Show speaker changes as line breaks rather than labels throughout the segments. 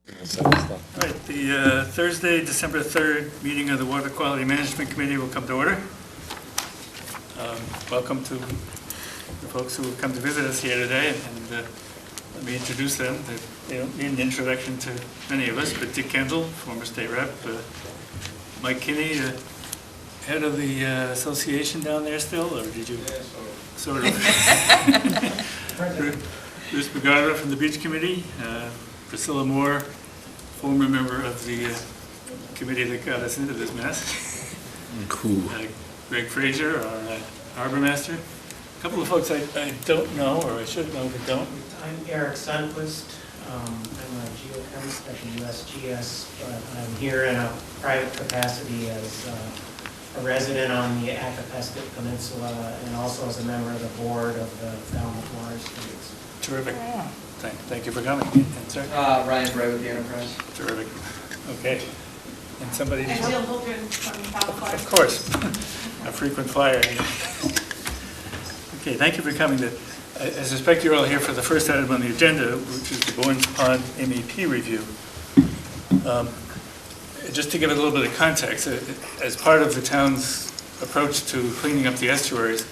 All right, the Thursday, December 3rd meeting of the Water Quality Management Committee will come to order. Welcome to the folks who have come to visit us here today, and let me introduce them. They don't need an introduction to many of us, but Dick Kendall, former state rep, Mike Kinney, head of the association down there still, or did you?
Yeah,
sort of. Bruce McGarver from the Beach Committee, Priscilla Moore, former member of the committee that got us into this mess.
Cool.
Greg Frazier, our harbor master. A couple of folks I don't know, or I should know but don't.
I'm Eric Sundquist. I'm a geochemist at the USGS, but I'm here in a private capacity as a resident on the Acapestic Peninsula and also as a member of the board of the Falmouth Water Studies.
Terrific. Thank you for coming. And sir?
Ryan Bray with the Enterprise.
Terrific. Okay. And somebody?
And Jill Holdren from Falmouth Water.
Of course. A frequent flyer. Okay, thank you for coming. I suspect you're all here for the first item on the agenda, which is the Bournes Pond MEP review. Just to give it a little bit of context, as part of the town's approach to cleaning up the estuaries,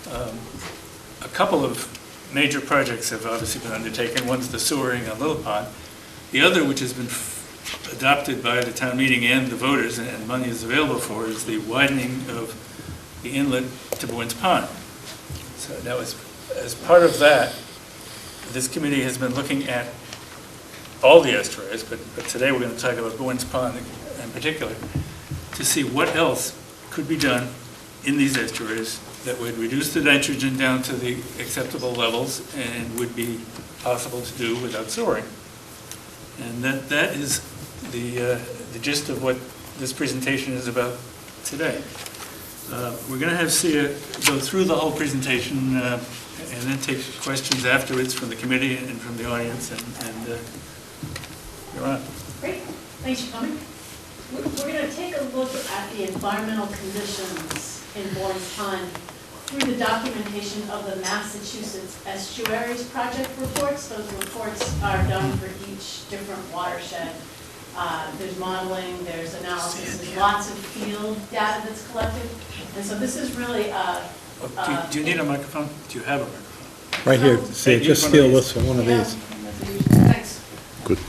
a couple of major projects have obviously been undertaken. One's the sewering on Little Pond. The other, which has been adopted by the town meeting and the voters, and money is available for, is the widening of the inlet to Bournes Pond. So that was, as part of that, this committee has been looking at all the estuaries, but today we're going to talk about Bournes Pond in particular, to see what else could be done in these estuaries that would reduce the nitrogen down to the acceptable levels and would be possible to do without sewering. And that is the gist of what this presentation is about today. We're going to have Sia go through the whole presentation and then take questions afterwards from the committee and from the audience, and you're on.
Great, thanks for coming. We're going to take a look at the environmental conditions in Bournes Pond through the documentation of the Massachusetts Estuaries Project reports. Those reports are done for each different watershed. There's modeling, there's analysis, there's lots of field data that's collected. And so this is really
Do you need a microphone? Do you have a microphone?
Right here, see, just steal this from one of these.
Thanks.
Good.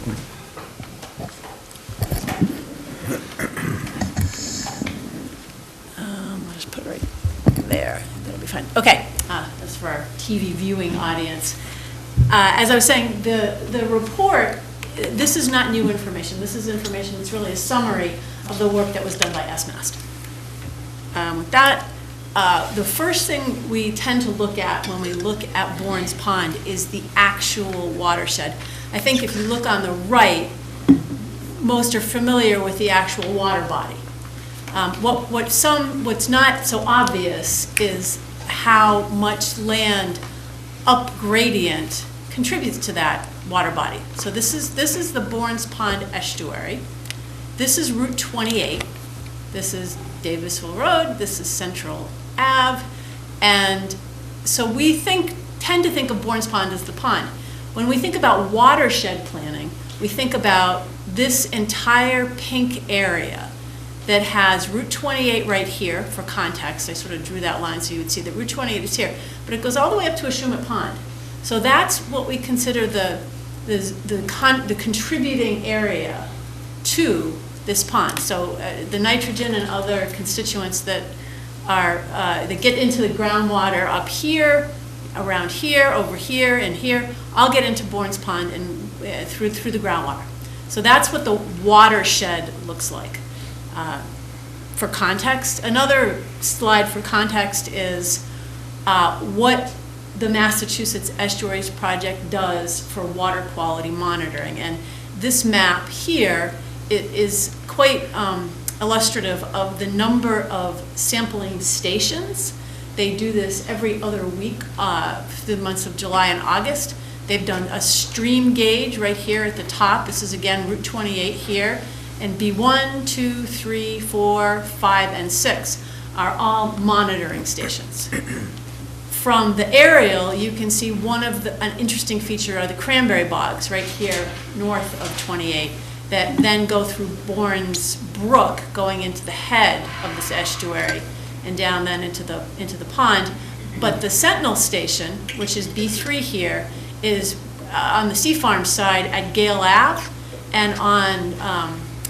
I'll just put it right there. That'll be fine. Okay, that's for our TV viewing audience. As I was saying, the report, this is not new information. This is information that's really a summary of the work that was done by SMAST. With that, the first thing we tend to look at when we look at Bournes Pond is the actual watershed. I think if you look on the right, most are familiar with the actual water body. What's not so obvious is how much land up gradient contributes to that water body. So this is the Bournes Pond estuary. This is Route 28. This is Davisville Road. This is Central Ave. And so we tend to think of Bournes Pond as the pond. When we think about watershed planning, we think about this entire pink area that has Route 28 right here for context. I sort of drew that line so you would see that Route 28 is here, but it goes all the way up to Ashumet Pond. So that's what we consider the contributing area to this pond. So the nitrogen and other constituents that get into the groundwater up here, around here, over here, and here, all get into Bournes Pond and through the groundwater. So that's what the watershed looks like. For context, another slide for context is what the Massachusetts Estuaries Project does for water quality monitoring. And this map here, it is quite illustrative of the number of sampling stations. They do this every other week for the months of July and August. They've done a stream gauge right here at the top. This is again Route 28 here. And B1, 2, 3, 4, 5, and 6 are all monitoring stations. from the aerial, you can see an interesting feature are the cranberry bogs right here north of 28 that then go through Bourne's Brook going into the head of this estuary and down then into the pond. But the Sentinel Station, which is B3 here, is on the Sea Farm side at Gale Ave, and on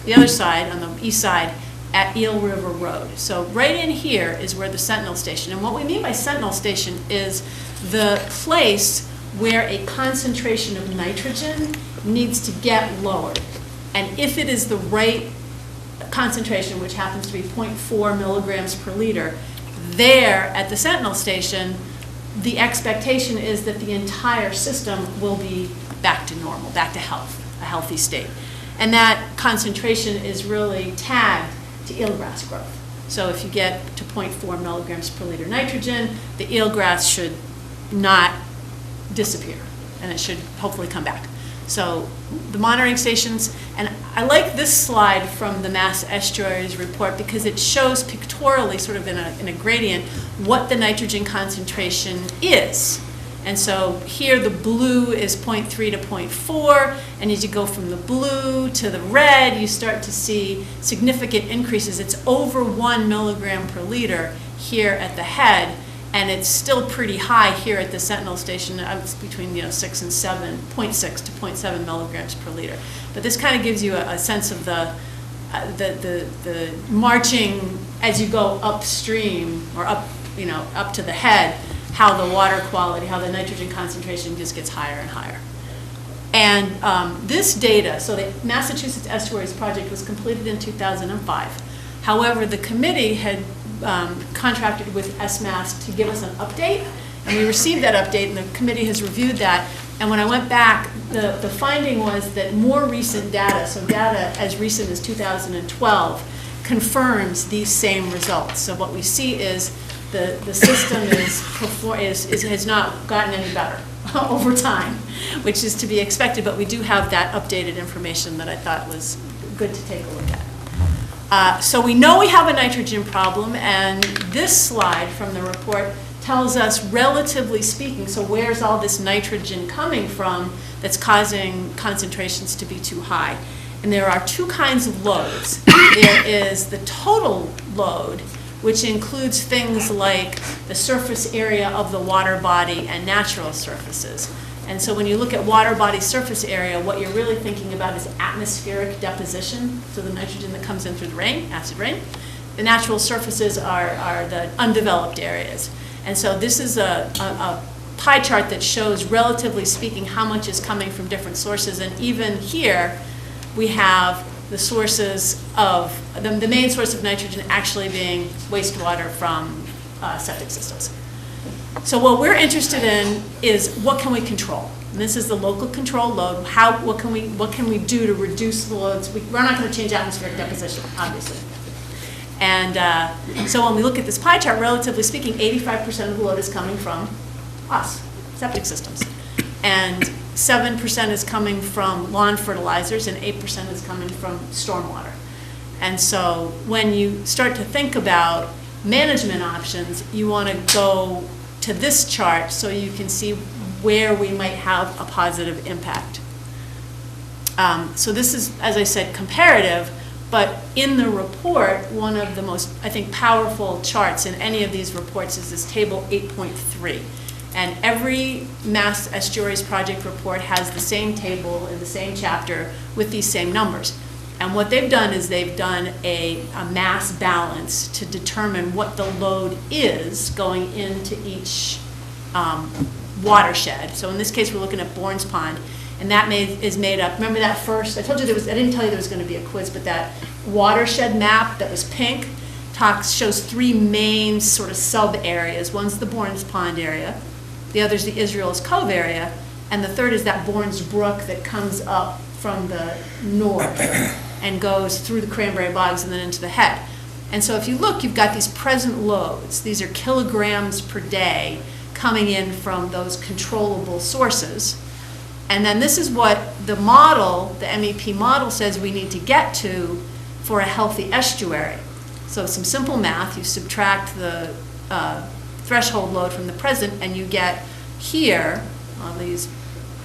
the other side, on the east side, at Eel River Road. So right in here is where the Sentinel Station, and what we mean by Sentinel Station is the place where a concentration of nitrogen needs to get lowered. And if it is the right concentration, which happens to be 0.4 milligrams per liter, there at the Sentinel Station, the expectation is that the entire system will be back to normal, back to health, a healthy state. And that concentration is really tagged to eelgrass growth. So if you get to 0.4 milligrams per liter nitrogen, the eelgrass should not disappear, and it should hopefully come back. So the monitoring stations, and I like this slide from the Mass Estuaries report because it shows pictorially, sort of in a gradient, what the nitrogen concentration is. And so here the blue is 0.3 to 0.4, and as you go from the blue to the red, you start to see significant increases. It's over 1 milligram per liter here at the head, and it's still pretty high here at the Sentinel Station. It's between 6 and 7, 0.6 to 0.7 milligrams per liter. But this kind of gives you a sense of the marching as you go upstream or up to the head, how the water quality, how the nitrogen concentration just gets higher and higher. And this data, so the Massachusetts Estuaries Project was completed in 2005. However, the committee had contracted with SMAS to give us an update, and we received that update, and the committee has reviewed that. And when I went back, the finding was that more recent data, so data as recent as 2012, confirms these same results. So what we see is the system has not gotten any better over time, which is to be expected, but we do have that updated information that I thought was good to take a look at. So we know we have a nitrogen problem, and this slide from the report tells us, relatively speaking, so where's all this nitrogen coming from that's causing concentrations to be too high? And there are two kinds of loads. There is the total load, which includes things like the surface area of the water body and natural surfaces. And so when you look at water body surface area, what you're really thinking about is atmospheric deposition, so the nitrogen that comes in through the rain, acid rain. The natural surfaces are the undeveloped areas. And so this is a pie chart that shows, relatively speaking, how much is coming from different sources. And even here, we have the sources of, the main source of nitrogen actually being wastewater from septic systems. So what we're interested in is what can we control? And this is the local control load. What can we do to reduce the loads? We're not going to change atmospheric deposition, obviously. And so when we look at this pie chart, relatively speaking, 85% of the load is coming from us, septic systems. And 7% is coming from lawn fertilizers, and 8% is coming from stormwater. And so when you start to think about management options, you want to go to this chart so you can see where we might have a positive impact. So this is, as I said, comparative, but in the report, one of the most, I think, powerful charts in any of these reports is this table 8.3. And every Mass Estuaries Project report has the same table in the same chapter with these same numbers. And what they've done is they've done a mass balance to determine what the load is going into each watershed. So in this case, we're looking at Bourne's Pond, and that is made up. Remember that first? I told you I didn't tell you there was going to be a quiz, but that watershed map that was pink shows three main sort of sub areas. One's the Bourne's Pond area. The other's the Israel's Cove area, and the third is that Bourne's Brook that comes up from the north and goes through the cranberry bogs and then into the head. And so if you look, you've got these present loads. These are kilograms per day coming in from those controllable sources. And then this is what the model, the MEP model, says we need to get to for a healthy estuary. So some simple math, you subtract the threshold load from the present, and you get here, on these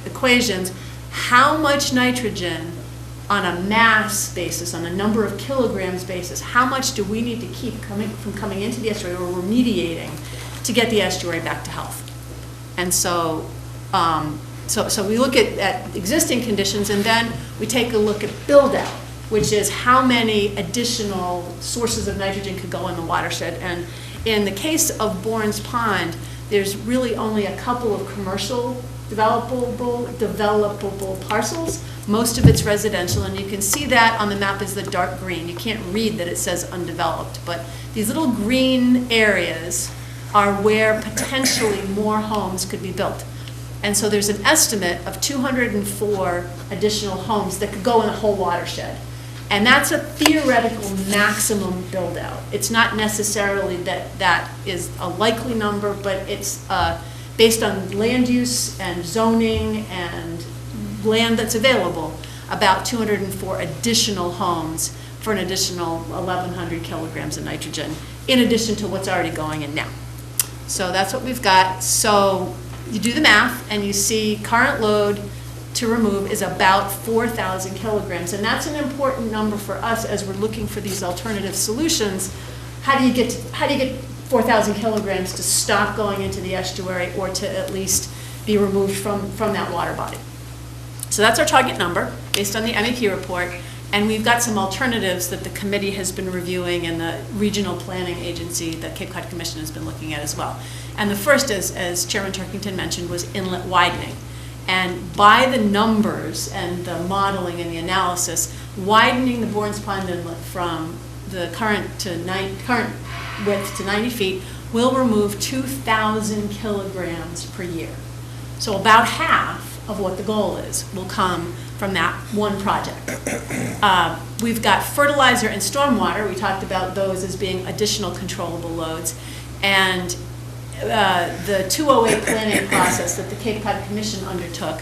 equations, how much nitrogen on a mass basis, on a number of kilograms basis, how much do we need to keep from coming into the estuary or remediating to get the estuary back to health? And so, so we look at existing conditions, and then we take a look at build-out, which is how many additional sources of nitrogen could go in the watershed. And in the case of Bourne's Pond, there's really only a couple of commercial developable parcels. Most of it's residential, and you can see that on the map is the dark green. You can't read that it says undeveloped, but these little green areas are where potentially more homes could be built. And so there's an estimate of 204 additional homes that could go in the whole watershed. And that's a theoretical maximum build out. It's not necessarily that that is a likely number, but it's based on land use and zoning and land that's available, about 204 additional homes for an additional 1,100 kilograms of nitrogen, in addition to what's already going in now. So that's what we've got. So you do the math and you see current load to remove is about 4,000 kilograms. And that's an important number for us as we're looking for these alternative solutions. How do you get 4,000 kilograms to stop going into the estuary or to at least be removed from that water body? So that's our target number based on the MEP report. And we've got some alternatives that the committee has been reviewing and the regional planning agency, the Cape Cod Commission, has been looking at as well. And the first, as Chairman Turkington mentioned, was inlet widening. And by the numbers and the modeling and the analysis, widening the Bourne's Pond inlet from the current width to 90 feet will remove 2,000 kilograms per year. So about half of what the goal is will come from that one project. We've got fertilizer and stormwater. We talked about those as being additional controllable loads. And the 208 planning process that the Cape Cod Commission undertook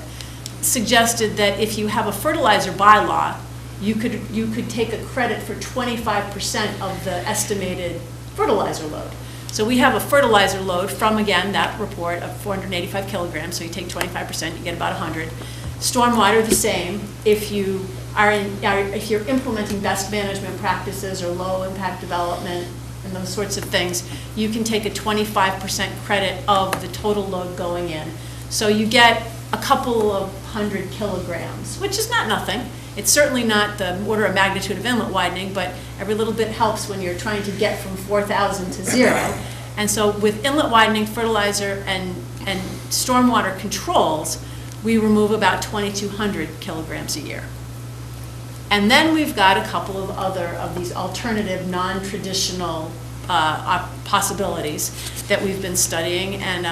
suggested that if you have a fertilizer bylaw, you could take a credit for 25% of the estimated fertilizer load. So we have a fertilizer load from, again, that report of 485 kilograms, so you take 25%, you get about 100. Stormwater, the same. If you're implementing best management practices or low impact development and those sorts of things, you can take a 25% credit of the total load going in. So you get a couple of 100 kilograms, which is not nothing. It's certainly not the order of magnitude of inlet widening, but every little bit helps when you're trying to get from 4,000 to 0. And so with inlet widening, fertilizer, and stormwater controls, we remove about 2,200 kilograms a year. And then we've got a couple of other of these alternative, non-traditional possibilities that we've been studying. And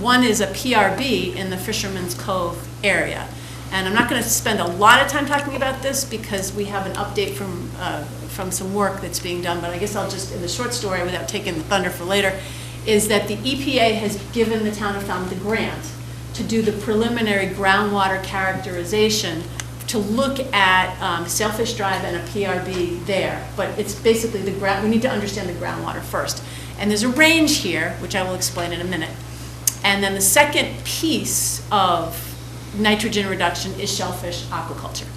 one is a PRB in the Fisherman's Cove area. And I'm not going to spend a lot of time talking about this because we have an update from some work that's being done, but I guess I'll just, in the short story, without taking the thunder for later, is that the EPA has given the town of Falmouth the grant to do the preliminary groundwater characterization to look at Sailfish Drive and a PRB there. But it's basically the ground, we need to understand the groundwater first. And there's a range here, which I will explain in a minute. And then the second piece of nitrogen reduction is shellfish aquaculture.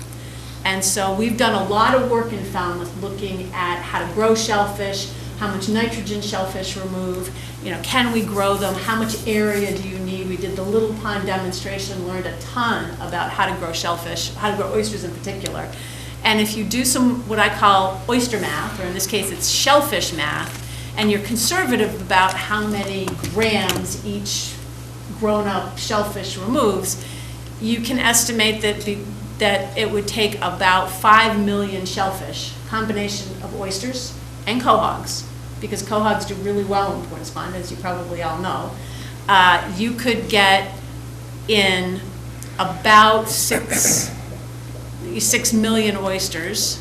And so we've done a lot of work in Falmouth looking at how to grow shellfish, how much nitrogen shellfish remove, can we grow them, how much area do you need? We did the little pond demonstration, learned a ton about how to grow shellfish, how to grow oysters in particular. And if you do some what I call oyster math, or in this case it's shellfish math, and you're conservative about how many grams each grown-up shellfish removes, you can estimate that it would take about 5 million shellfish, combination of oysters and quahogs, because quahogs do really well in Bourne's Pond, as you probably all know. You could get in about 6 million oysters,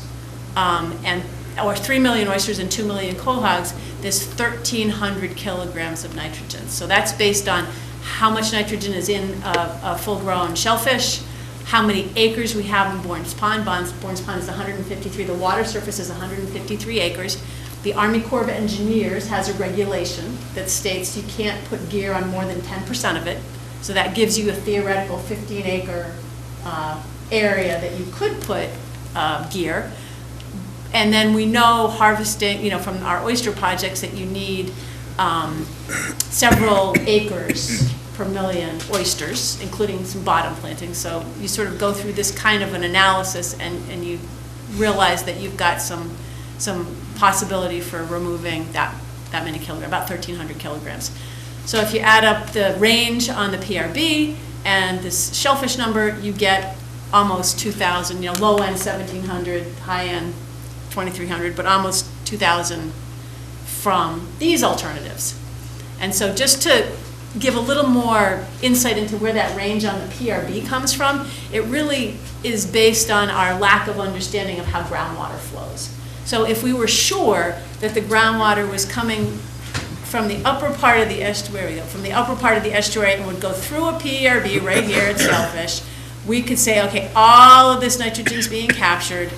or 3 million oysters and 2 million quahogs. There's 1,300 kilograms of nitrogen. So that's based on how much nitrogen is in a full-grown shellfish, how many acres we have in Bourne's Pond. Bourne's Pond is 153, the water surface is 153 acres. The Army Corps of Engineers has a regulation that states you can't put gear on more than 10% of it. So that gives you a theoretical 15-acre area that you could put gear. And then we know harvesting, from our oyster projects that you need several acres per million oysters, including some bottom planting. So you sort of go through this kind of an analysis and you realize that you've got some possibility for removing that many kilograms, about 1,300 kilograms. So if you add up the range on the PRB and this shellfish number, you get almost 2,000, low end 1,700, high end 2,300, but almost 2,000 from these alternatives. And so just to give a little more insight into where that range on the PRB comes from, it really is based on our lack of understanding of how groundwater flows. So if we were sure that the groundwater was coming from the upper part of the estuary, and would go through a PRB right here at Shellfish, we could say, okay, all of this nitrogen is being captured,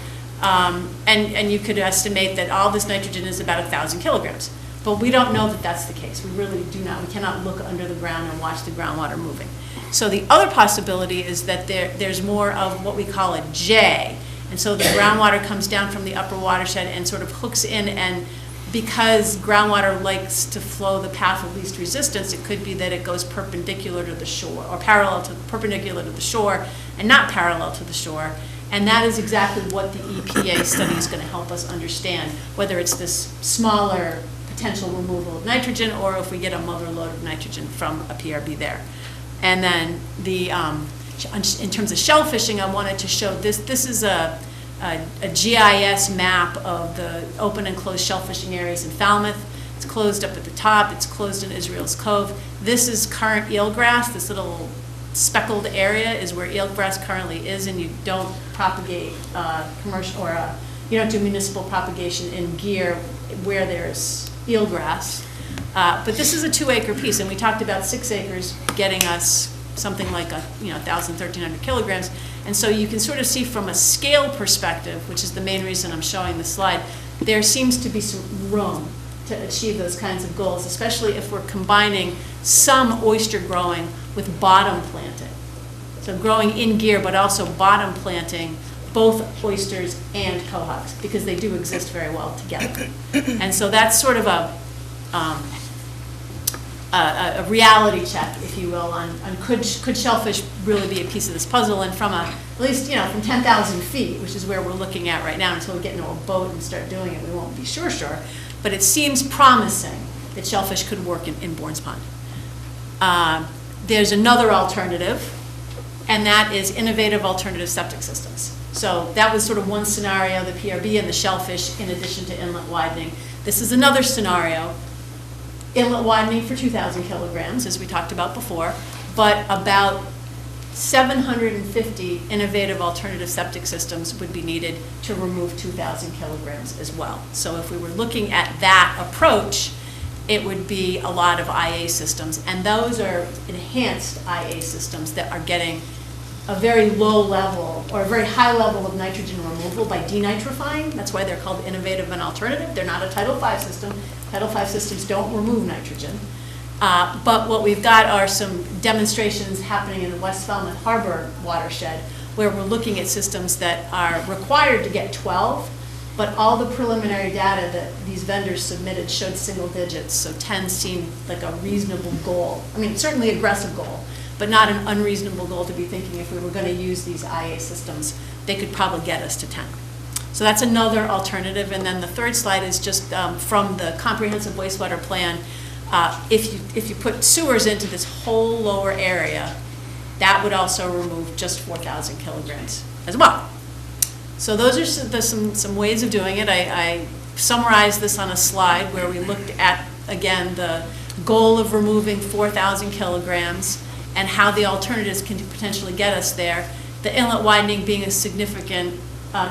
and you could estimate that all this nitrogen is about 1,000 kilograms. But we don't know that that's the case. We really do not. We cannot look under the ground and watch the groundwater moving. So the other possibility is that there's more of what we call a J. And so the groundwater comes down from the upper watershed and sort of hooks in, and because groundwater likes to flow the path of least resistance, it could be that it goes perpendicular to the shore, or perpendicular to the shore and not parallel to the shore. And that is exactly what the EPA study is going to help us understand, whether it's this smaller potential removal of nitrogen or if we get a mother load of nitrogen from a PRB there. And then in terms of shell fishing, I wanted to show this. This is a GIS map of the open and closed shell fishing areas in Falmouth. It's closed up at the top. It's closed in Israel's Cove. This is current eelgrass. This little speckled area is where eelgrass currently is, and you don't propagate commercial or you don't do municipal propagation in gear where there's eelgrass. But this is a 2-acre piece, and we talked about 6 acres getting us something like 1,000, 1,300 kilograms. And so you can sort of see from a scale perspective, which is the main reason I'm showing this slide, there seems to be some room to achieve those kinds of goals, especially if we're combining some oyster growing with bottom planting. So growing in gear, but also bottom planting both oysters and cohogs, because they do exist very well together. And so that's sort of a reality check, if you will, on could shellfish really be a piece of this puzzle, and from at least from 10,000 feet, which is where we're looking at right now. Until we get into a boat and start doing it, we won't be sure. But it seems promising that shellfish could work in Bourne's Pond. There's another alternative, and that is innovative alternative septic systems. So that was sort of one scenario, the PRB and the shellfish, in addition to inlet widening. This is another scenario. Inlet widening for 2,000 kilograms, as we talked about before, but about 750 innovative alternative septic systems would be needed to remove 2,000 kilograms as well. So if we were looking at that approach, it would be a lot of IA systems, and those are enhanced IA systems that are getting a very low level or a very high level of nitrogen removal by denitrifying. That's why they're called innovative and alternative. They're not a Title V system. Title V systems don't remove nitrogen. But what we've got are some demonstrations happening in the West Falmouth Harbor watershed, where we're looking at systems that are required to get 12, but all the preliminary data that these vendors submitted showed single digits, so 10 seemed like a reasonable goal. I mean, certainly aggressive goal, but not an unreasonable goal to be thinking if we were going to use these IA systems, they could probably get us to 10. So that's another alternative. And then the third slide is just from the Comprehensive Wastewater Plan. If you put sewers into this whole lower area, that would also remove just 4,000 kilograms as well. So those are some ways of doing it. I summarized this on a slide where we looked at, again, the goal of removing 4,000 kilograms and how the alternatives can potentially get us there, the inlet widening being a significant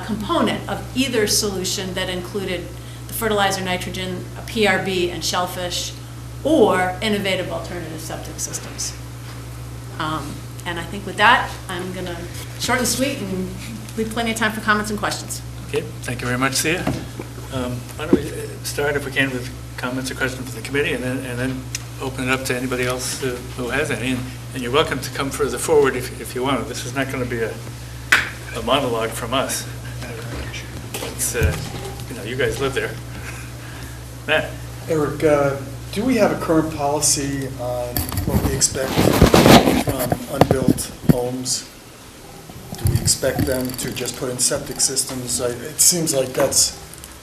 component of either solution that included the fertilizer nitrogen, a PRB, and shellfish, or innovative alternative septic systems. And I think with that, I'm going to short and sweet and leave plenty of time for comments and questions.
Okay, thank you very much, Sia. Why don't we start, if we can, with comments or questions from the committee, and then open it up to anybody else who has any. And you're welcome to come further forward if you want. This is not going to be a monologue from us. It's, you guys live there. Matt?
Eric, do we have a current policy on what we expect from unbuilt homes? Do we expect them to just put in septic systems? It seems like that's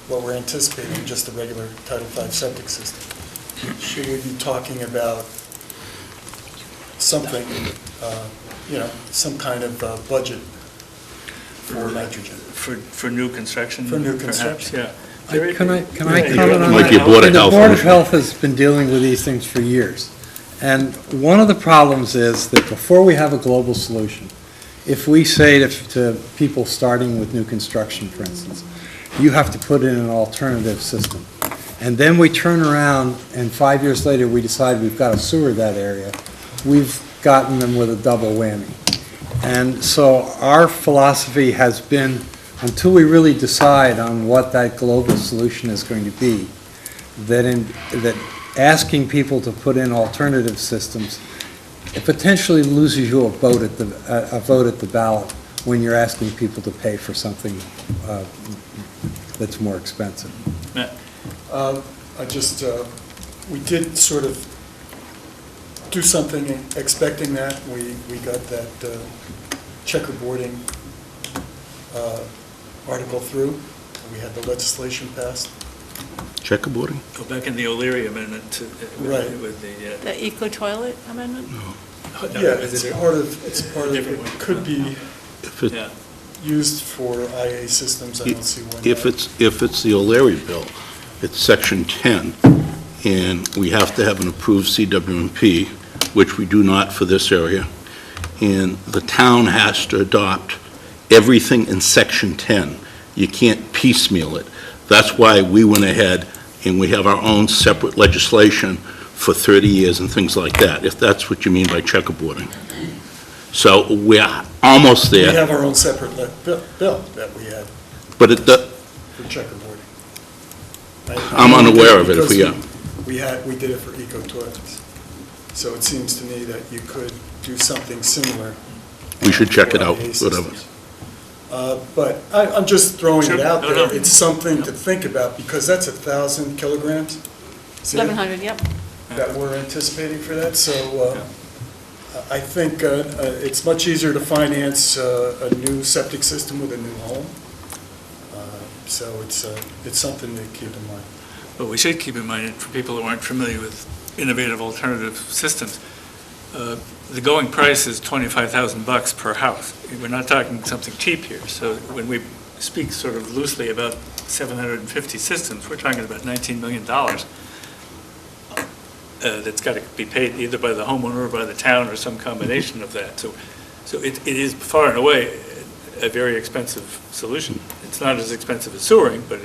what we're anticipating, just a regular Title V septic system. Should we be talking about something, some kind of budget for nitrogen?
For new construction?
For new
perhaps,
construction.
yeah.
Can I comment on
Like
that?
your Board of
The
Health.
Board of Health has been dealing with these things for years. And one of the problems is that before we have a global solution, if we say to people starting with new construction, for instance, you have to put in an alternative system, and then we turn around and 5 years later we decide we've got to sewer that area, we've gotten them with a double whammy. And so our philosophy has been, until we really decide on what that global solution is going to be, that asking people to put in alternative systems, it potentially loses you a vote at the ballot when you're asking people to pay for something that's more expensive.
Matt?
We did sort of do something expecting that. We got that checkerboarding article through. We had the legislation passed.
Checkerboarding?
Go back in the O'Leary amendment
Right.
with the...
The eco-toilet amendment?
Yeah, it's part of, it could be
If it,
Yeah.
used for IA systems. I don't see why not.
if it's the O'Leary bill, it's section 10, and we have to have an approved CWMP, which we do not for this area, and the town has to adopt everything in section 10. You can't piecemeal it. That's why we went ahead and we have our own separate legislation for 30 years and things like that, if that's what you mean by checkerboarding. So we're almost
We
there,
have our own separate bill that we had
but it,
for checkerboarding.
I'm unaware of it if we
Because
are.
we did it for eco toilets. So it seems to me that you could do something similar.
We should check
for
it out,
IA
whatever.
systems. But I'm just throwing
Sure.
it out
No,
there.
no.
It's something to think about, because that's 1,000 kilograms. Is it,
1,100, yep.
that we're anticipating for that. So I think it's much easier to finance a new septic system with a new home. So it's something to keep in mind.
But we should keep in mind, for people who aren't familiar with innovative alternative systems, the going price is $25,000 per house. We're not talking something cheap here. So when we speak sort of loosely about 750 systems, we're talking about $19 million that's got to be paid either by the homeowner or by the town or some combination of that. So it is far and away a very expensive solution. It's not as expensive as sewering, but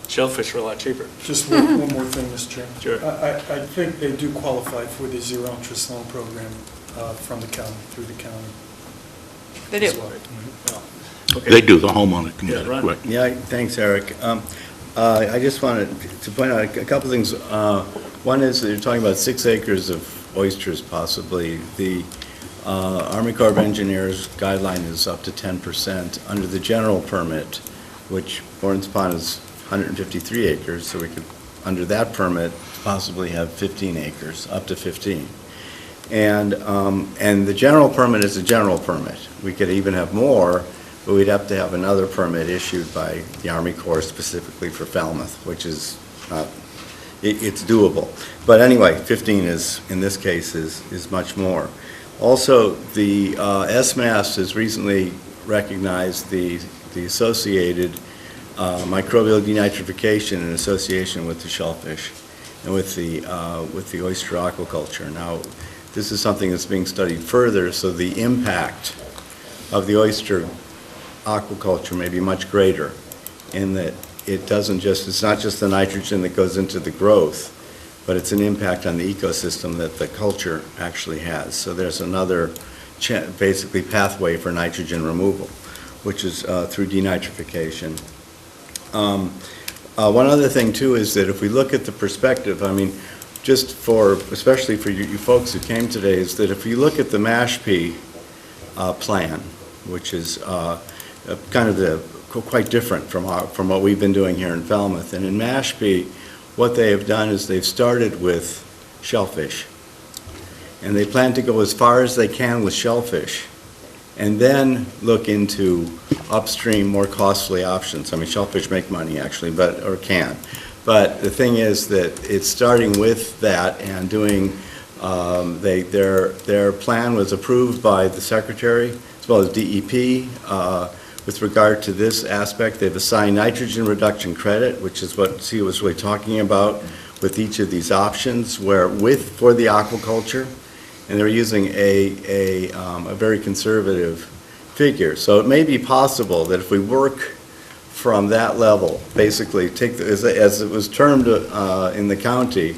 shellfish are a lot cheaper.
Just one more thing, Mr. Chairman.
Sure.
I think they do qualify for the zero interest loan program from the county, through the county.
They do.
as well.
Okay.
They do, the homeowner can
Yeah,
get it,
Ron.
correct.
Yeah, thanks, Eric. I just wanted to point out a couple things. One is that you're talking about 6 acres of oysters possibly. The Army Corps of Engineers guideline is up to 10% under the general permit, which Lawrence Pond is 153 acres, so we could, under that permit, possibly have 15 acres, up to 15. And the general permit is a general permit. We could even have more, but we'd have to have another permit issued by the Army Corps specifically for Falmouth, which is, it's doable. But anyway, 15 is, in this case, is much more. Also, the SMAS has recently recognized the associated microbial denitrification in association with the shellfish and with the oyster aquaculture. Now, this is something that's being studied further, so the impact of the oyster aquaculture may be much greater in that it's not just the nitrogen that goes into the growth, but it's an impact on the ecosystem that the culture actually has. So there's another basically pathway for nitrogen removal, which is through denitrification. One other thing too is that if we look at the perspective, I mean, just for, especially for you folks who came today, is that if you look at the Mashpee plan, which is kind of quite different from what we've been doing here in Falmouth. And in Mashpee, what they have done is they've started with shellfish. And they plan to go as far as they can with shellfish, and then look into upstream, more costly options. I mean, shellfish make money actually, or can. But the thing is that it's starting with that and doing, their plan was approved by the Secretary as well as DEP. With regard to this aspect, they've assigned nitrogen reduction credit, which is what Sia was really talking about with each of these options, for the aquaculture, and they're using a very conservative figure. So it may be possible that if we work from that level, basically as it was termed in the county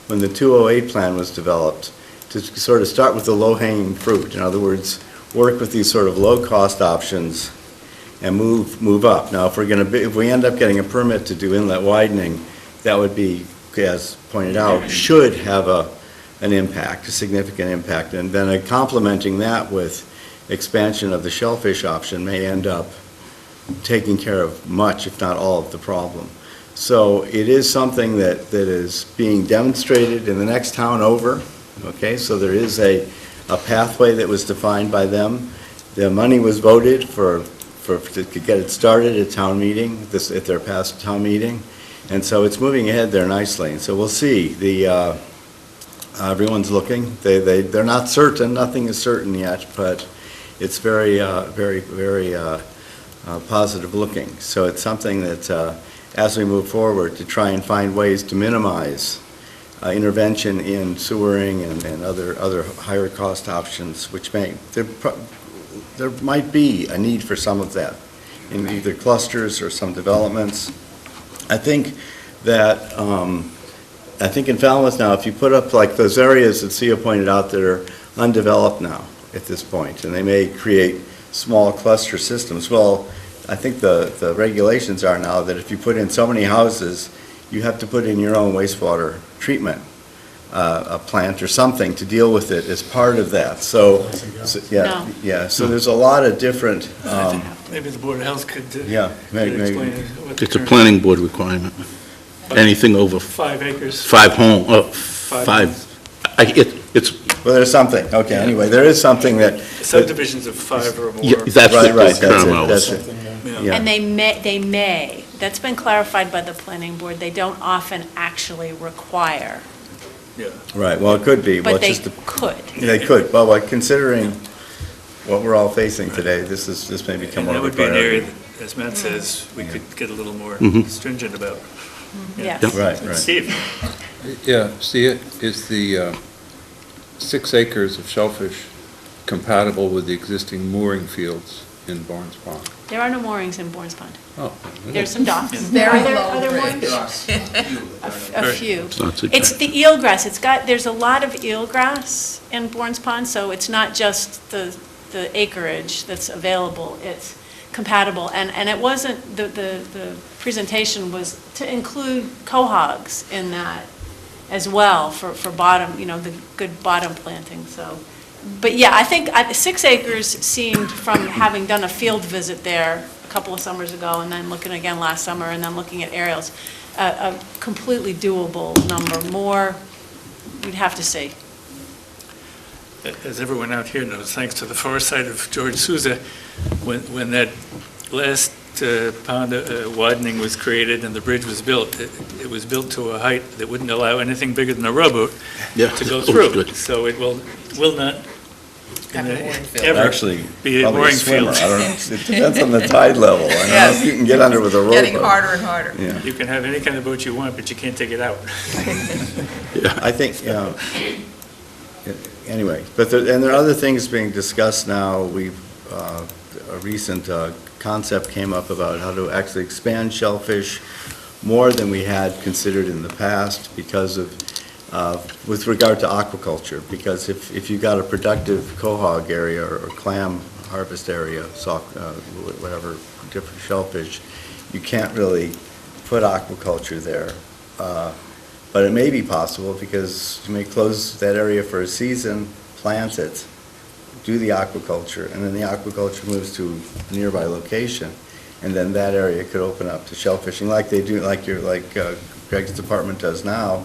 when the 208 plan was developed, to sort of start with the low-hanging fruit. In other words, work with these sort of low-cost options and move up. Now, if we end up getting a permit to do inlet widening, that would be, as pointed out, should have an impact, a significant impact, and then complementing that with expansion of the shellfish option may end up taking care of much, if not all, of the problem. So it is something that is being demonstrated in the next town over. Okay, so there is a pathway that was defined by them. The money was voted to get it started at town meeting, at their past town meeting, and so it's moving ahead there nicely. And so we'll see. Everyone's looking. They're not certain. Nothing is certain yet, but it's very positive looking. So it's something that, as we move forward, to try and find ways to minimize intervention in sewering and other higher cost options, which there might be a need for some of that in either clusters or some developments. I think that in Falmouth now, if you put up like those areas that Sia pointed out that are undeveloped now at this point, and they may create small cluster systems. Well, I think the regulations are now that if you put in so many houses, you have to put in your own wastewater treatment a plant or something to deal with it as part of that. So yeah. So there's a lot of different.
Maybe the Board of Health could
maybe.
explain what the
It's a
current-
planning board requirement. Anything over
5 acres.
5 it's,
Well, there's something. Okay. Anyway, there is something that.
Subdivisions of 5 or more.
yeah, that's
Right.
what the
That's
term
it.
was.
That's it.
Yeah.
Yeah.
And they may, that's been clarified by the planning board, they don't often actually require,
Yeah.
Right. Well, it could be. Well,
but they
it's just
could.
they could. Well, considering what we're all facing today, this may become
And
more
that
of a
would be an area,
priority.
that, as Matt says, we could get a little more stringent about.
Yes.
Right.
Steve?
Yeah, see, is the 6 acres of shellfish compatible with the existing mooring fields in Barnes Pond?
There are no moorings in Bourne's Pond.
Oh.
There's some docks.
Very low
Are there
grade.
moorings? A few.
It's not so
It's the eelgrass. There's a lot of eelgrass in Bourne's Pond, so it's not just the acreage that's available, it's compatible. And it wasn't, the presentation was to include cohogs in that as well for bottom, the good bottom planting, so. But yeah, I think 6 acres seemed, from having done a field visit there a couple of summers ago, and then looking again last summer, and then looking at aerials, a completely doable number. More, we'd have to see.
As everyone out here knows, thanks to the foresight of George Souza, when that last pond widening was created and the bridge was built, it was built to a height that wouldn't allow anything bigger than a rowboat to go through.
Good.
So it will not ever
Actually,
be a
probably
mooring
swimmer.
field.
I don't know. It depends on the tide level. I don't know
Yes.
if you can get under with a rowboat.
Getting harder and harder.
Yeah.
You can have any kind of boat you want, but you can't take it out.
I think, anyway, and there are other things being discussed now. A recent concept came up about how to actually expand shellfish more than we had considered in the past because of, with regard to aquaculture, because if you got a productive quahog area or clam harvest area, whatever, different shellfish, you can't really put aquaculture there. But it may be possible because you may close that area for a season, plant it, do the aquaculture, and then the aquaculture moves to a nearby location, and then that area could open up to shellfishing like they do, like Greg's department does now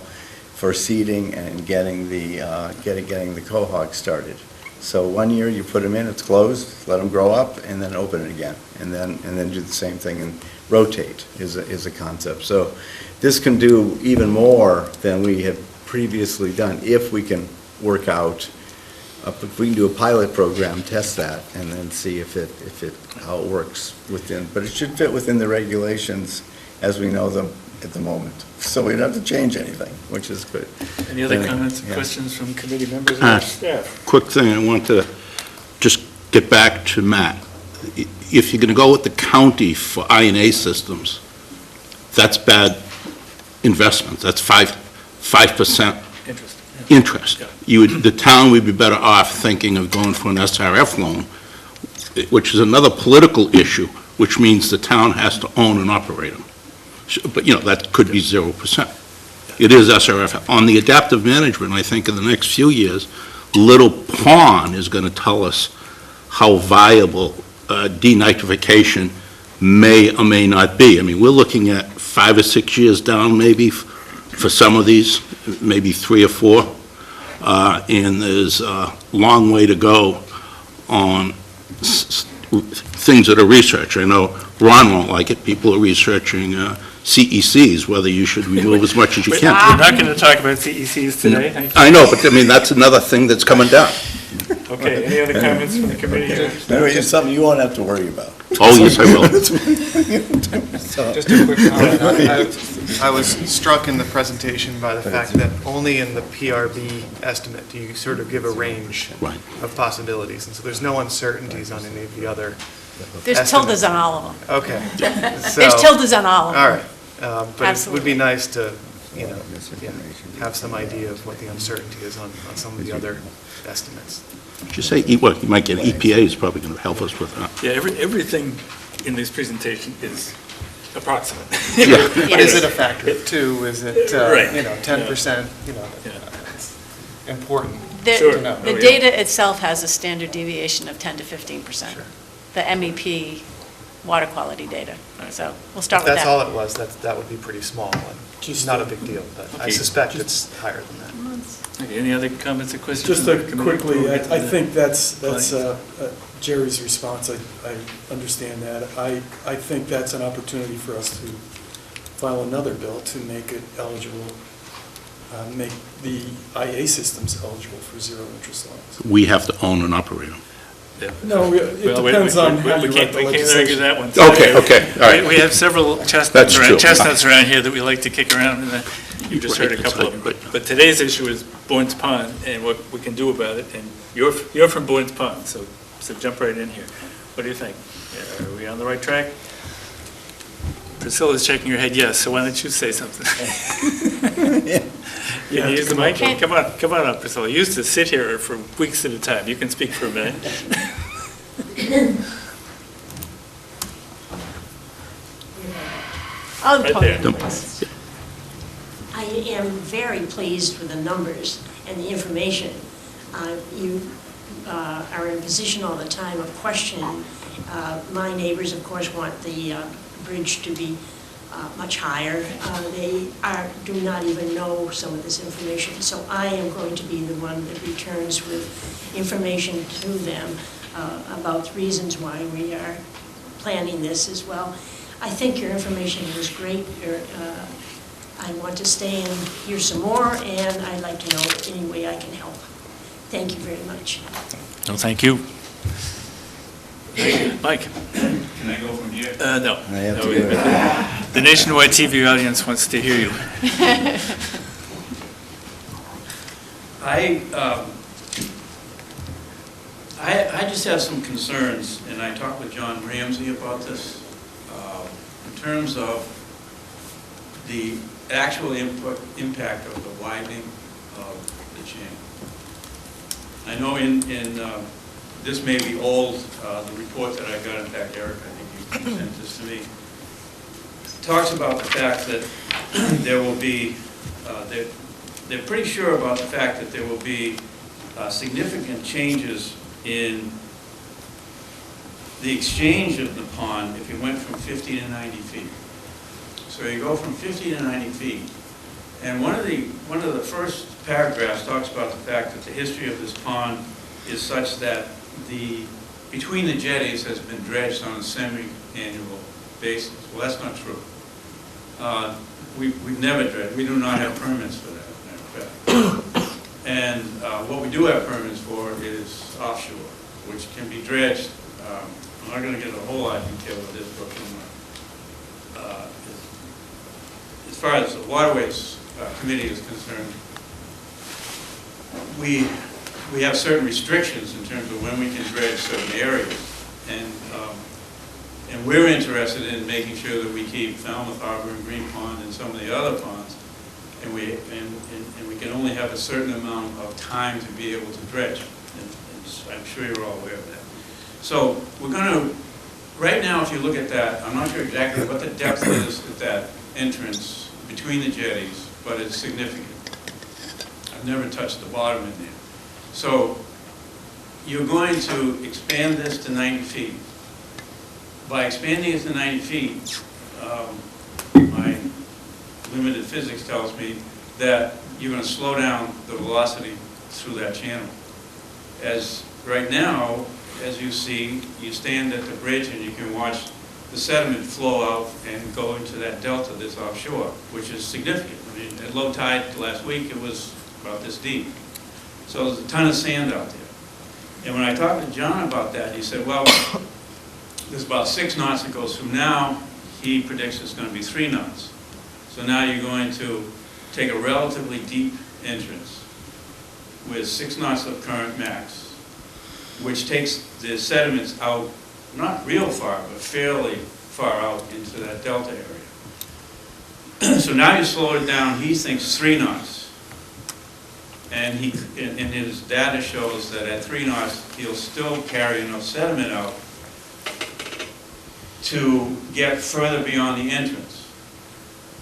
for seeding and getting the quahog started. So 1 year you put them in, it's closed, let them grow up, and then open it again, and then do the same thing and rotate is a concept. So this can do even more than we had previously done if we can work out, if we can do a pilot program, test that, and then see how it works within, but it should fit within the regulations as we know them at the moment. So we don't have to change anything, which is good.
Any other comments or
Yeah.
questions from committee members or staff?
Quick thing, I want to just get back to Matt. If you're going to go with the county for I&A systems, that's bad investment. That's 5%
Interest.
interest.
Yeah.
The town would be better off thinking of going for an SRF loan, which is another political issue, which means the town has to own and operate them. But, that could be 0%. It is SRF. On the adaptive management, I think in the next few years, Little Pond is going to tell us how viable denitrification may or may not be. I mean, we're looking at 5 or 6 years down maybe for some of these, maybe 3 or 4. And there's a long way to go on things that are research. I know Ron won't like it. People are researching CECs, whether you should remove as much as you can.
We're not going to talk about CECs today. Thank you.
I know, but I mean, that's another thing that's coming down.
Okay, any other comments from the committee?
Anyway, it's something you won't have to worry about.
Oh, yes, I will.
Just a quick comment. I was struck in the presentation by the fact that only in the PRB estimate do you sort of give a range
Right.
of possibilities. And so there's no uncertainties on any of the other
There's
estimates.
tildes on all of them.
Okay.
There's tildes on all of them.
All right. But it would
Absolutely.
be nice to, have some idea of what the uncertainty is on some of the other estimates.
Just say, you might get EPA is probably going to help us with that.
Yeah, everything in this presentation is approximate.
But is it a factor of 2? Is it,
Right.
10%?
Yeah.
It's important.
Sure.
No.
The data itself has a standard deviation of 10 to 15%.
Sure.
The MEP water quality data. So we'll start
If
with
that's
that.
all it was, that would be pretty small, and
Just
not a big deal, but I
Okay.
suspect it's higher than that.
Okay, any other comments or questions?
Just
from the committee
quickly,
before we get to
I
the
think that's
findings?
Jerry's response. I understand that. I think that's an opportunity for us to file another bill to make it eligible, make the IA systems eligible for zero interest loans.
We have to own and operate them.
Yeah.
No, it
Well,
depends on how you
we
write
can't
the
argue
legislation.
that one.
Okay, okay, all right.
We have several
That's
chestnuts
true.
around here that we like to kick around, and you just heard a couple of them. But today's issue is Bourne's Pond and what we can do about it, and you're from Bourne's Pond, so jump right in here. What do you think? Are we on the right track? Priscilla's shaking her head yes, so why don't you say something? Can you use the mic?
Okay.
Come on up, Priscilla. You used to sit here for weeks at a time. You can speak for a minute.
Oh,
Right
podium,
there.
please.
I am very pleased with the numbers and the information. You are in a position all the time of questioning. My neighbors, of course, want the bridge to be much higher. They do not even know some of this information, so I am going to be the one that returns with information to them about reasons why we are planning this as well. I think your information was great. I want to stay and hear some more, and I'd like to know any way I can help. Thank you very much.
No, thank you. Mike?
Can I go from here?
No.
I have
No,
to
we-
go.
The nationwide TV audience wants to hear you.
I just have some concerns, and I talked with John Ramsey about this, in terms of the actual impact of the widening of the channel. I know this may be old, the report that I got, in fact, Eric, I think you sent this to me. talks about the fact that there will be, they're pretty sure about the fact that there will be significant changes in the exchange of the pond if you went from 50 to 90 feet. So you go from 50 to 90 feet. And one of the first paragraphs talks about the fact that the history of this pond is such that between the jetties has been dredged on a semi-annual basis. Well, that's not true. We've never dredged. We do not have permits for that, matter of fact. And what we do have permits for is offshore, which can be dredged. I'm not going to get a whole lot of detail with this, but as far as the Waterways Committee is concerned, we have certain restrictions in terms of when we can dredge certain areas, and we're interested in making sure that we keep Falmouth Harbor and Green Pond and some of the other ponds, and we can only have a certain amount of time to be able to dredge, and I'm sure you're all aware of that. So we're going to, right now, if you look at that, I'm not sure exactly what the depth is at that entrance between the jetties, but it's significant. I've never touched the bottom in there. So you're going to expand this to 90 feet. By expanding it to 90 feet, my limited physics tells me that you're going to slow down the velocity through that channel. As right now, as you see, you stand at the bridge and you can watch the sediment flow out and go into that delta that's offshore, which is significant. I mean, at low tide last week, it was about this deep. So there's a ton of sand out there. And when I talked to John about that, he said, well, there's about 6 knots that goes through now. He predicts it's going to be 3 knots. So now you're going to take a relatively deep entrance with 6 knots of current max, which takes the sediments out, not real far, but fairly far out into that delta area. So now you slow it down, he thinks 3 knots. And his data shows that at 3 knots, he'll still carry enough sediment out to get further beyond the entrance.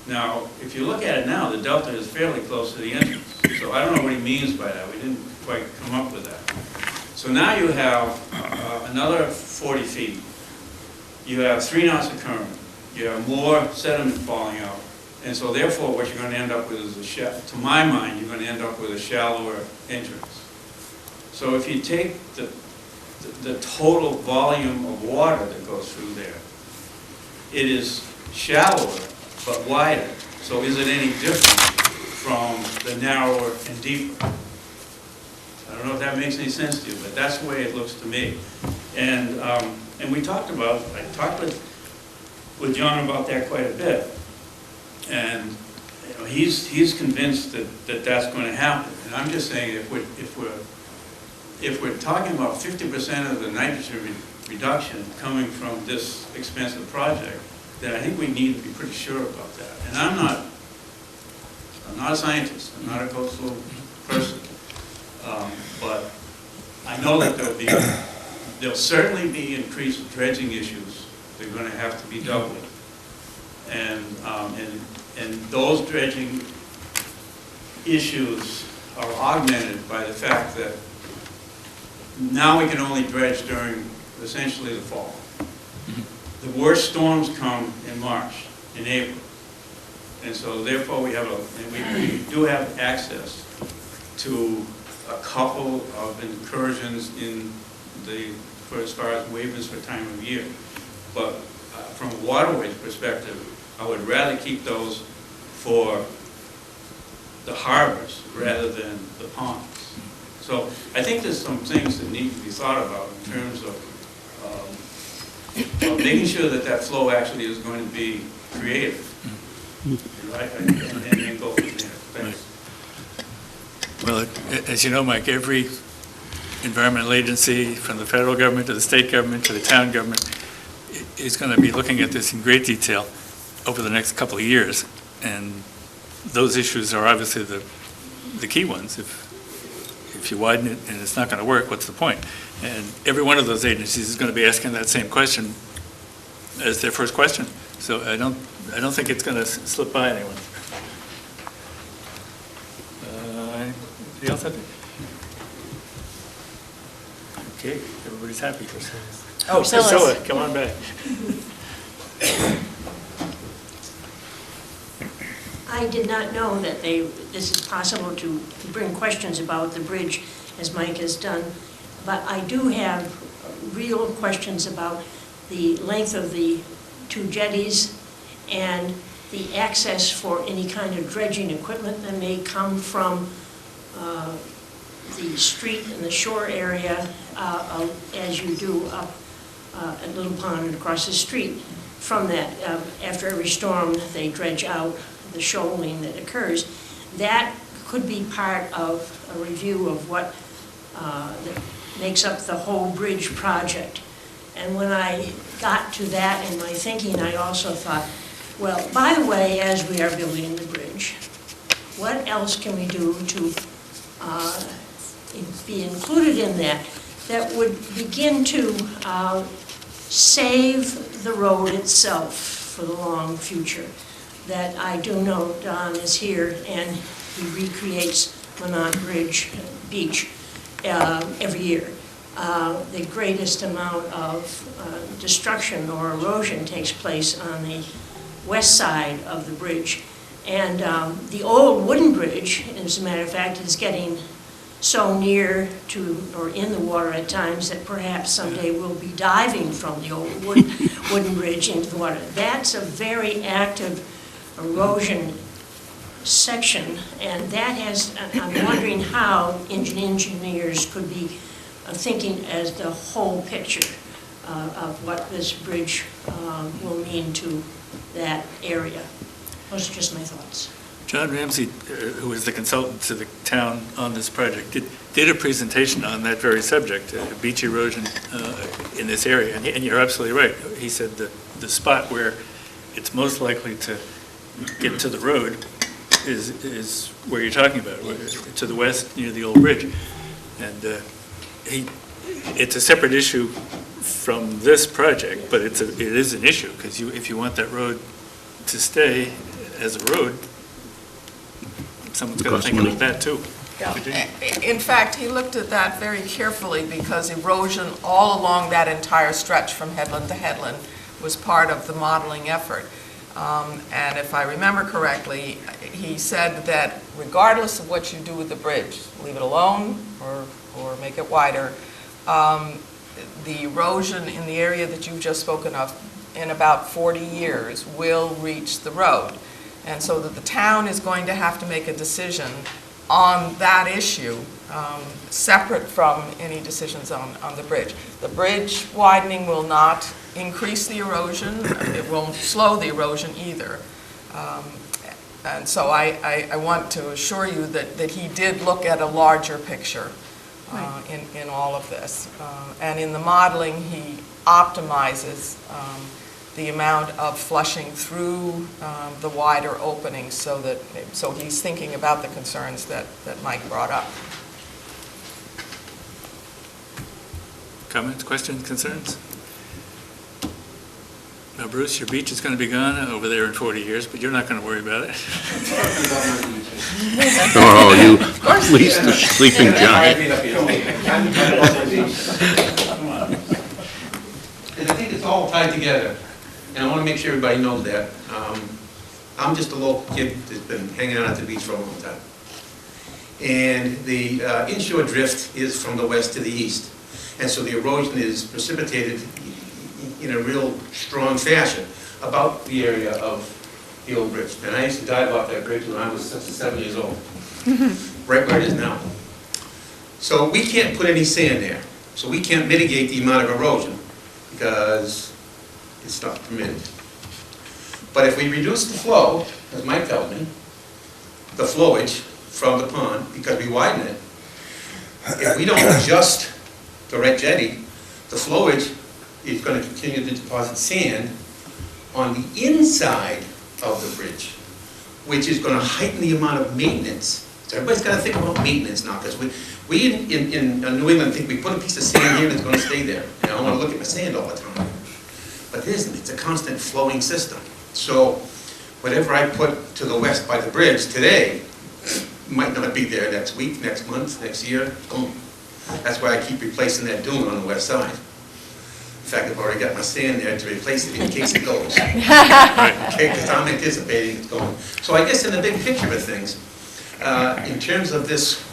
Now, if you look at it now, the delta is fairly close to the entrance. So I don't know what he means by that. We didn't quite come up with that. So now you have another 40 feet. You have 3 knots of current. You have more sediment falling out. And so therefore what you're going to end up with is to my mind, you're going to end up with a shallower entrance. So if you take the total volume of water that goes through there, it is shallower but wider. So is it any different from the narrower and deeper? I don't know if that makes any sense to you, but that's the way it looks to me. And we talked about, I talked with John about that quite a bit. And you know, he's convinced that that's going to happen. And I'm just saying if we're talking about 50% of the nitrogen reduction coming from this expensive project, then I think we need to be pretty sure about that. And I'm not a scientist. I'm not a coastal person. But I know that there'll certainly be increased dredging issues. They're going to have to be dealt with. And those dredging issues are augmented by the fact that now we can only dredge during essentially the fall. The worst storms come in March, in April. And so therefore we do have access to a couple of incursions as far as waivers for time of year. But from a waterways perspective, I would rather keep those for the harbors rather than the ponds. So I think there's some things that need to be thought about in terms of making sure that flow actually is going to be created. Right? And then go from there. Thanks.
Well, as you know, Mike, every environmental agency, from the federal government to the state government to the town government, is going to be looking at this in great detail over the next couple of years. And those issues are obviously the key ones. If you widen it and it's not going to work, what's the point? And every one of those agencies is going to be asking that same question as their first question. So I don't think it's going to slip by anyone. Anybody else have it? Okay, everybody's happy. Oh, Priscilla, come on back.
I did not know that this is possible to bring questions about the bridge, as Mike has done, but I do have real questions about the length of the two jetties and the access for any kind of dredging equipment that may come from the street and the shore area as you do up at Little Pond and across the street. From that, after every storm, they dredge out the shoaling that occurs. That could be part of a review of what that makes up the whole bridge project. And when I got to that in my thinking, I also thought, well, by the way, as we are building the bridge, what else can we do to be included in that would begin to save the road itself for the long future? That I do know Don is here and he recreates Monont Bridge Beach every year. The greatest amount of destruction or erosion takes place on the west side of the bridge. And the old wooden bridge, as a matter of fact, is getting so near to or in the water at times that perhaps someday we'll be diving from the old wooden bridge into the water. That's a very active erosion section, and that has, I'm wondering how engineers could be thinking as the whole picture of what this bridge will mean to that area. Those are just my thoughts.
John Ramsey, who is the consultant to the town on this project, did a presentation on that very subject, beach erosion in this area, and you're absolutely right. He said that the spot where it's most likely to get to the road is where you're talking about, to the west near the old bridge. And it's a separate issue from this project, but it is an issue, because if you want that road to stay as a road, someone's got to think about that too.
Yeah. In fact, he looked at that very carefully because erosion all along that entire stretch from headland to headland was part of the modeling effort. And if I remember correctly, he said that regardless of what you do with the bridge, leave it alone or make it wider, the erosion in the area that you've just spoken of in about 40 years will reach the road. And so that the town is going to have to make a decision on that issue, separate from any decisions on the bridge. The bridge widening will not increase the erosion. It won't slow the erosion either. And so I want to assure you that he did look at a larger picture in all of this. And in the modeling, he optimizes the amount of flushing through the wider openings so he's thinking about the concerns that Mike brought up.
Comments, questions, concerns? Now, Bruce, your beach is going to be gone over there in 40 years, but you're not going to worry about it.
Oh, you least the sleeping giant.
Come on. And I think it's all tied together, and I want to make sure everybody knows that. I'm just a local kid that's been hanging out at the beach for a long time. And the inshore drift is from the west to the east. And so the erosion is precipitated in a real strong fashion about the area of the old bridge. And I used to dive off that bridge when I was 6 or 7 years old, right where it is now. So we can't put any sand there. So we can't mitigate the amount of erosion because it's not permitted. But if we reduce the flow, as Mike tells me, the flowage from the pond, because we widen it, if we don't adjust the red jetty, the flowage is going to continue to deposit sand on the inside of the bridge, which is going to heighten the amount of maintenance. So everybody's got to think about maintenance now, because we in New England think we put a piece of sand here and it's going to stay there. And I want to look at my sand all the time.
but it isn't. It's a constant flowing system. So whatever I put to the west by the bridge today might not be there next week, next month, next year. Boom. That's why I keep replacing that dune on the west side. In fact, I've already got my sand there to replace it in case it goes. Okay, because I'm anticipating it's going. So I guess in the big picture of things, in terms of this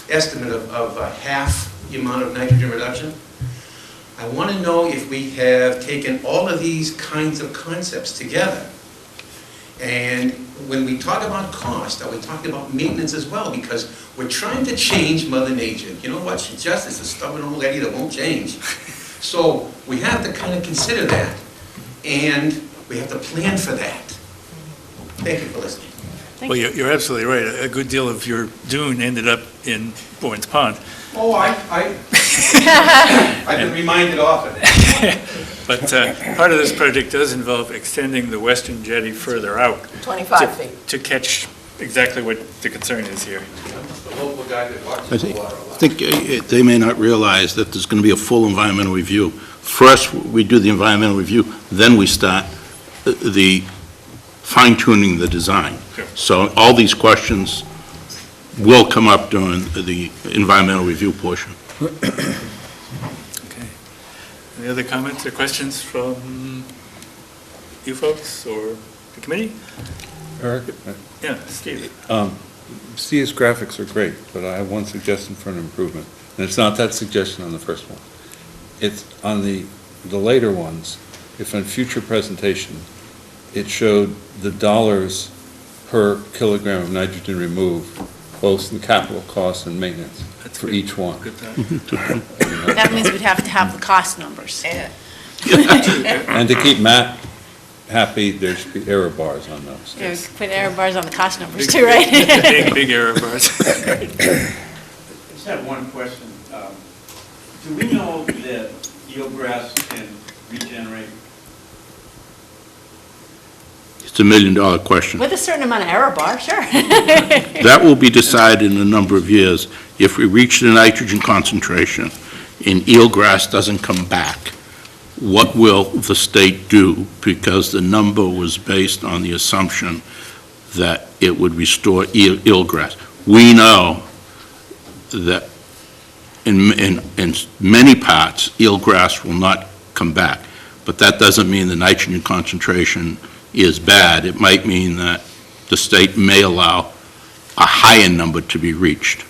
estimate of half the amount of nitrogen reduction, I want to know if we have taken all of these kinds of concepts together. And when we talk about cost, are we talking about maintenance as well? Because we're trying to change Mother Nature. You know what? She's just is a stubborn old lady that won't change. So we have to kind of consider that, and we have to plan for that. Thank you for listening.
Well, you're absolutely right. A good deal of your dune ended up in Bourne's Pond.
Oh, I've been reminded often.
But part of this project does involve extending the western jetty further out.
25 feet.
To catch exactly what the concern is here.
The local guy that watches the water a lot.
I think they may not realize that there's going to be a full environmental review. First, we do the environmental review, then we start the fine-tuning the design.
Sure.
So all these questions will come up during the environmental review portion.
Okay. Any other comments or questions from you folks or the committee?
Eric?
Yeah, Steve.
Steve's graphics are great, but I have one suggestion for an improvement. And it's not that suggestion on the first one. It's on the later ones, if in future presentation, it showed the dollars per kilogram of nitrogen removed, both in capital costs and maintenance for each one.
Good thought.
That means we'd have to have the cost numbers.
And to keep Matt happy, there should be error bars on those.
Yeah, we could put error bars on the cost numbers too, right?
Big error bars.
I just have one question. Do we know that eelgrass can regenerate?
It's $1 million question.
With a certain amount of error bar, sure.
That will be decided in a number of years. If we reach the nitrogen concentration and eelgrass doesn't come back, what will the state do? Because the number was based on the assumption that it would restore eelgrass. We know that in many parts, eelgrass will not come back, but that doesn't mean the nitrogen concentration is bad. It might mean that the state may allow a higher number to be reached.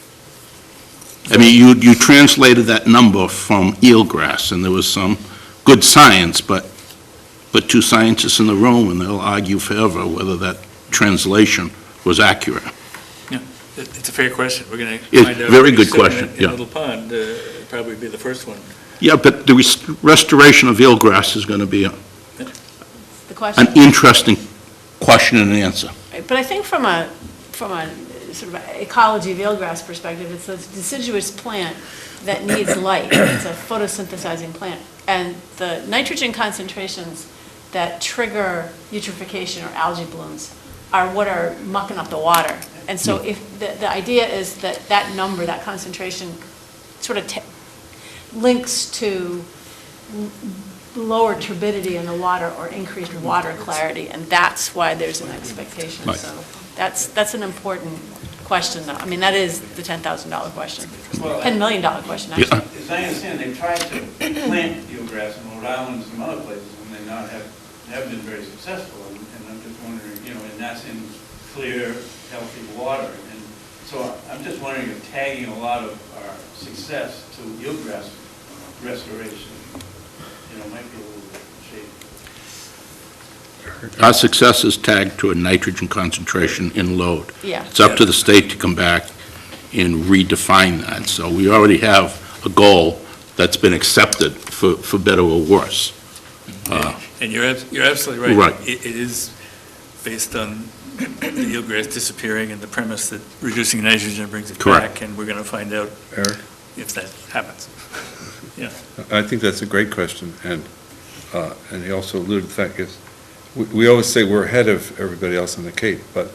I mean, you translated that number from eelgrass, and there was some good science, but two scientists in the room, and they'll argue forever whether that translation was accurate.
Yeah, it's a fair question. We're going to
It's
find out.
very good
pretty soon
question,
in
yeah.
Little Pond, probably be the first one.
Yeah, but the restoration of eelgrass is going to be
The question.
an interesting question and answer.
But I think from a sort of ecology of eelgrass perspective, it's a deciduous plant that needs light. It's a photosynthesizing plant. And the nitrogen concentrations that trigger eutrophication or algae blooms are what are mucking up the water. And so if the idea is that that number, that concentration, sort of links to lower turbidity in the water or increased water clarity, and that's why there's an expectation.
Right.
So that's an important question, though. I mean, that is the $10,000 question,
Well,
$10 million question, actually.
Yeah.
As I understand, they've tried to plant eelgrass in Rhode Island and some other places, and they haven't been very successful. And I'm just wondering, and that's in clear, healthy water. And so I'm just wondering if tagging a lot of our success to eelgrass restoration, might be a little bit shady.
Our success is tagged to a nitrogen concentration in load.
Yeah.
It's up to the state to come back and redefine that. So we already have a goal that's been accepted for better or worse.
And you're absolutely right.
Right.
It is based on the eelgrass disappearing and the premise that reducing nitrogen brings it
Correct.
back, and we're going to find out
Eric?
if that happens. Yeah.
I think that's a great question, and he also alluded to the fact is, we always say we're ahead of everybody else on the Cape, but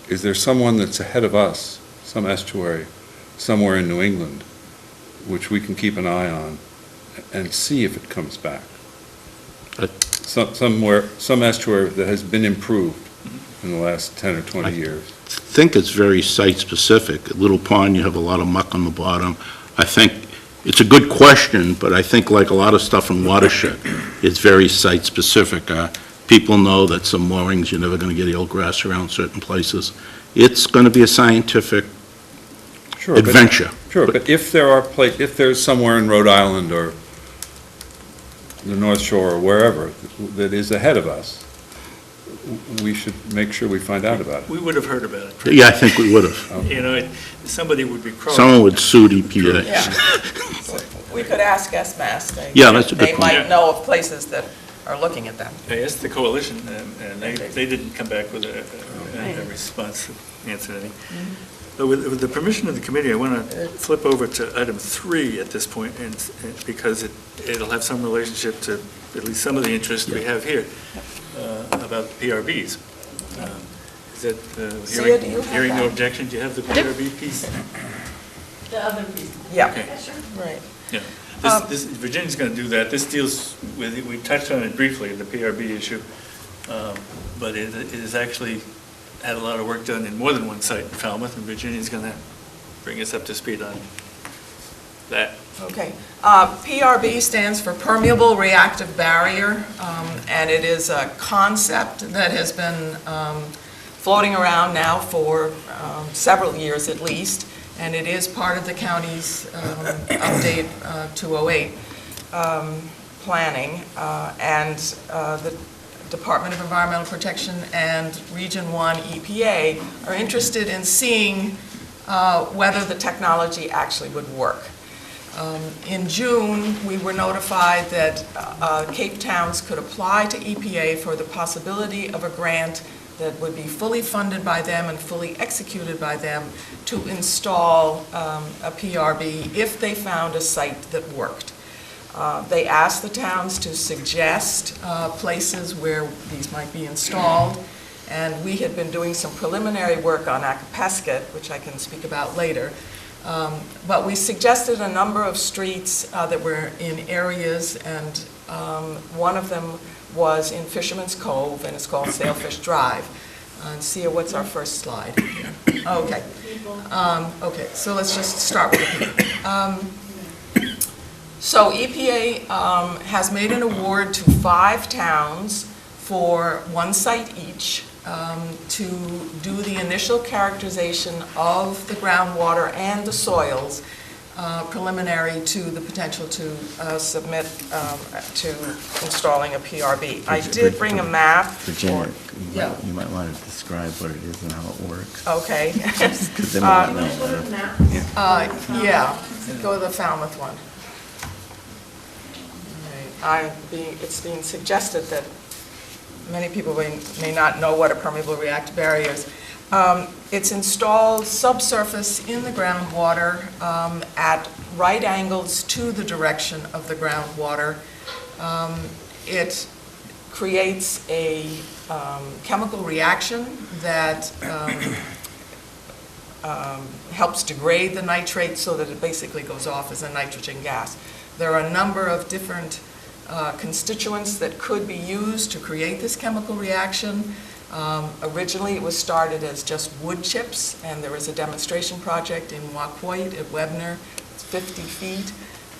is there someone that's ahead of us, some estuary, somewhere in New England, which we can keep an eye on and see if it comes back? some estuary that has been improved in the last 10 or 20 years.
I think it's very site-specific. At Little Pond, you have a lot of muck on the bottom. I think it's a good question, but I think like a lot of stuff in watershed, it's very site-specific. People know that some moorings, you're never going to get eelgrass around certain places. It's going to be a scientific adventure.
But if there's somewhere in Rhode Island or the North Shore or wherever that is ahead of us, we should make sure we find out about it.
We would have heard about it.
Yeah, I think we would have.
You know, somebody would be crawling.
Someone would sue EPA.
Yeah. We could ask SMAS.
Yeah, that's a good
They
point.
might know of places that are looking at them.
I asked the coalition, and they didn't come back with a response that answered anything. But with the permission of the committee, I want to flip over to item 3 at this point, and because it'll have some relationship to at least some of the interest we have here about PRBs. Is that hearing no objection? Do you have the PRB piece?
The other piece.
Yeah.
Okay.
Right.
Yeah. Virginia's going to do that. This deals with, we touched on it briefly, the PRB issue, but it is actually had a lot of work done in more than one site in Falmouth, and Virginia's going to bring us up to speed on that.
Okay. PRB stands for Permeable Reactive Barrier, and it is a concept that has been floating around now for several years at least, and it is part of the county's update 208 planning, and the Department of Environmental Protection and Region 1 EPA are interested in seeing whether the technology actually would work. In June, we were notified that Cape Towns could apply to EPA for the possibility of a grant that would be fully funded by them and fully executed by them to install a PRB if they found a site that worked. They asked the towns to suggest places where these might be installed, and we had been doing some preliminary work on Acapesket, which I can speak about later. But we suggested a number of streets that were in areas, and one of them was in Fisherman's Cove, and it's called Sailfish Drive. And Sia, what's our first slide? Okay. Okay, so let's just start with the people. So EPA has made an award to 5 towns for 1 site each to do the initial characterization of the groundwater and the soils preliminary to the potential to submit to installing a PRB. I did bring a map.
Virginia, you might want to describe what it is and how it works.
Okay.
Because they might know.
Yeah, go to the Falmouth one. It's being suggested that many people may not know what a permeable reactive barrier is. It's installed subsurface in the groundwater at right angles to the direction of the groundwater. It creates a chemical reaction that helps degrade the nitrate so that it basically goes off as a nitrogen gas. There are a number of different constituents that could be used to create this chemical reaction. Originally, it was started as just wood chips, and there was a demonstration project in Waquoit at Webner. It's 50 feet.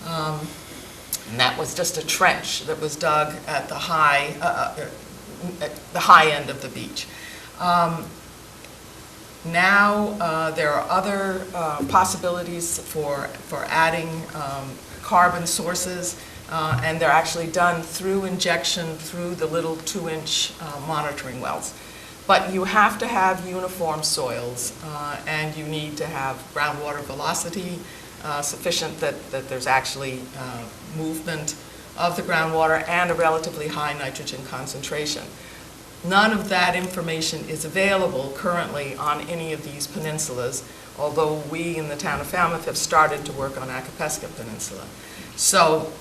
And that was just a trench that was dug at the high end of the beach. Now, there are other possibilities for adding carbon sources, and they're actually done through injection through the little 2-inch monitoring wells. But you have to have uniform soils, and you need to have groundwater velocity sufficient that there's actually movement of the groundwater and a relatively high nitrogen concentration. None of that information is available currently on any of these peninsulas, although we in the town of Falmouth have started to work on Acapesket Peninsula. So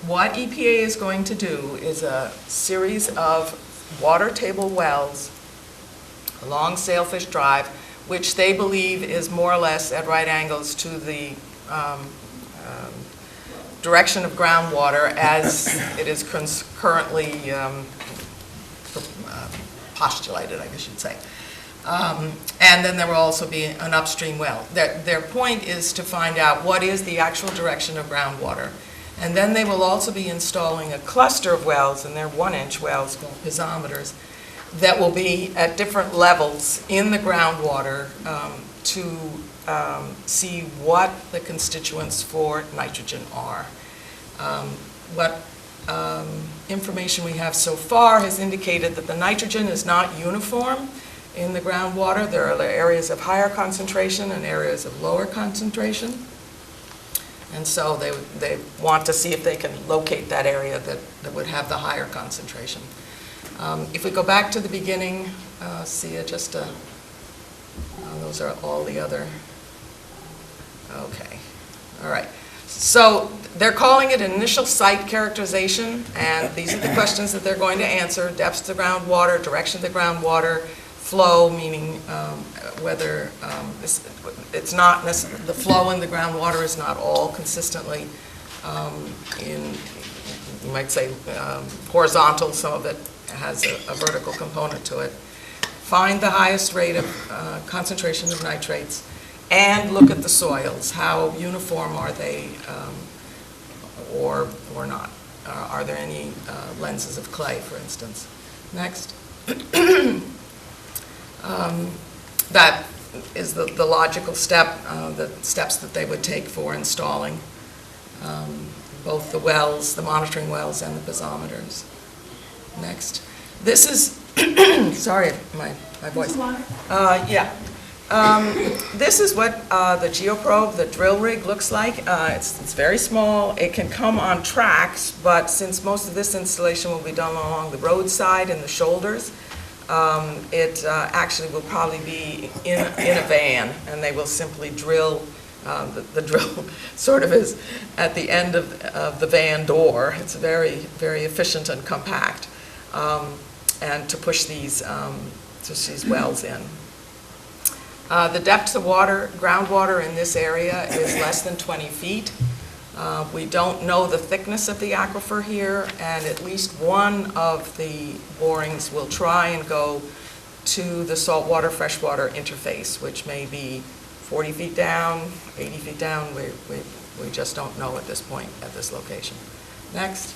what EPA is going to do is a series of water table wells along Sailfish Drive, which they believe is more or less at right angles to the direction of groundwater as it is currently postulated, I guess you'd say. And then there will also be an upstream well. Their point is to find out what is the actual direction of groundwater. And then they will also be installing a cluster of wells, and they're 1-inch wells called piezometers, that will be at different levels in the groundwater to see what the constituents for nitrogen are. What information we have so far has indicated that the nitrogen is not uniform in the groundwater. There are areas of higher concentration and areas of lower concentration. And so they want to see if they can locate that area that would have the higher concentration. If we go back to the beginning, those are all the other, okay, all right. So they're calling it initial site characterization, and these are the questions that they're going to answer: depth of the groundwater, direction of the groundwater, flow, meaning whether it's not necessarily, the flow in the groundwater is not all consistently you might say horizontal, some of it has a vertical component to it. Find the highest rate of concentration of nitrates, and look at the soils. How uniform are they, or not? Are there any lenses of clay, for instance? Next. That is the logical step, the steps that they would take for installing both the wells, the monitoring wells, and the piezometers. Next. This is, sorry, my voice. Yeah. This is what the geoprobe, the drill rig, looks like. It's very small. It can come on tracks, but since most of this installation will be done along the roadside and the shoulders, it actually will probably be in a van, and they will simply drill. The drill sort of is at the end of the van door. It's very, very efficient and compact, and to push these wells in. The depth of groundwater in this area is less than 20 feet. We don't know the thickness of the aquifer here, and at least one of the borings will try and go to the saltwater freshwater interface, which may be 40 feet down, 80 feet down. We just don't know at this point at this location. Next.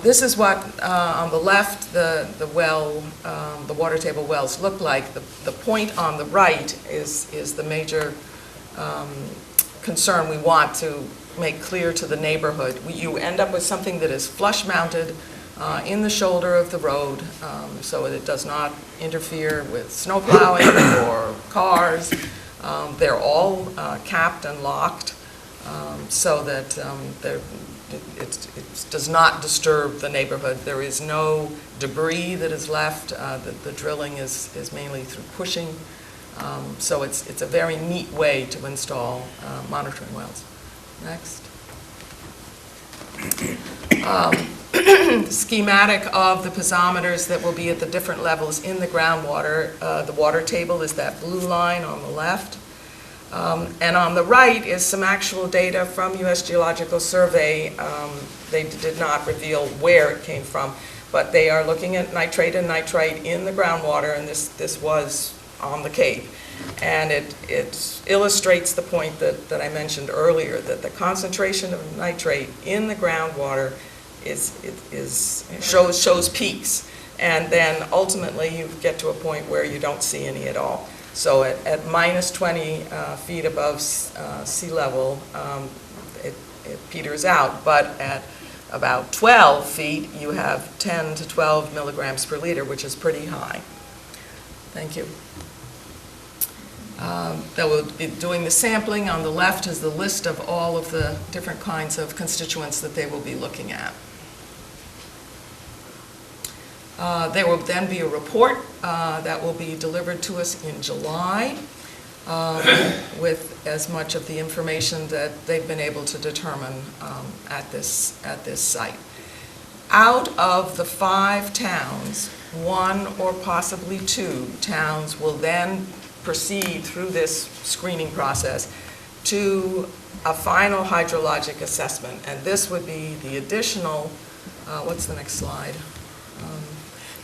This is what on the left the water table wells look like. The point on the right is the major concern we want to make clear to the neighborhood. You end up with something that is flush mounted in the shoulder of the road, so it does not interfere with snow plowing or cars. They're all capped and locked so that it does not disturb the neighborhood. There is no debris that is left. The drilling is mainly through pushing. So it's a very neat way to install monitoring wells. Next. Schematic of the piezometers that will be at the different levels in the groundwater. The water table is that blue line on the left. And on the right is some actual data from U.S. Geological Survey. They did not reveal where it came from, but they are looking at nitrate and nitrite in the groundwater, and this was on the Cape. And it illustrates the point that I mentioned earlier, that the concentration of nitrate in the groundwater shows peaks, and then ultimately you get to a point where you don't see any at all. So at minus 20 feet above sea level, it peters out, but at about 12 feet, you have 10 to 12 milligrams per liter, which is pretty high. Thank you. That will be doing the sampling. On the left is the list of all of the different kinds of constituents that they will be looking at. There will then be a report that will be delivered to us in July with as much of the information that they've been able to determine at this site. Out of the 5 towns, 1 or possibly 2 towns will then proceed through this screening process to a final hydrologic assessment, and this would be the additional, what's the next slide?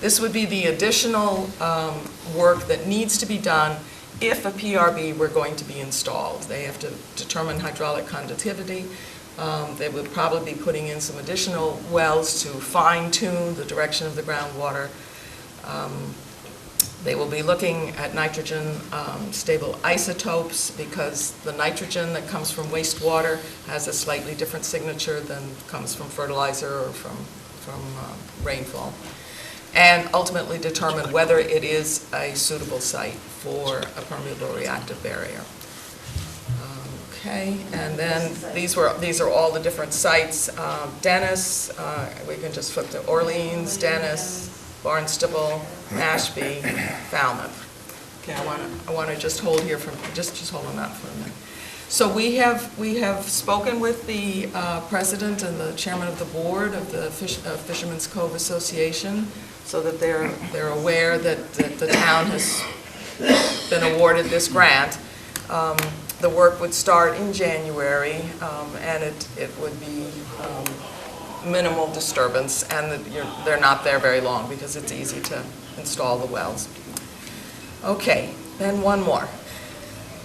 This would be the additional work that needs to be done if a PRB were going to be installed. They have to determine hydraulic conductivity. They would probably be putting in some additional wells to fine-tune the direction of the groundwater. They will be looking at nitrogen stable isotopes, because the nitrogen that comes from wastewater has a slightly different signature than comes from fertilizer or from rainfall. And ultimately determine whether it is a suitable site for a permeable reactive barrier. Okay, and then these are all the different sites. Dennis, we can just flip to Orleans, Dennis, Barnstable, Mashpee, Falmouth. Okay, I want to just hold here for just hold on that for a minute. So we have spoken with the president and the chairman of the board of the Fishermen's Cove Association, so that they're aware that the town has been awarded this grant. The work would start in January, and it would be minimal disturbance, and they're not there very long because it's easy to install the wells. Okay, then one more.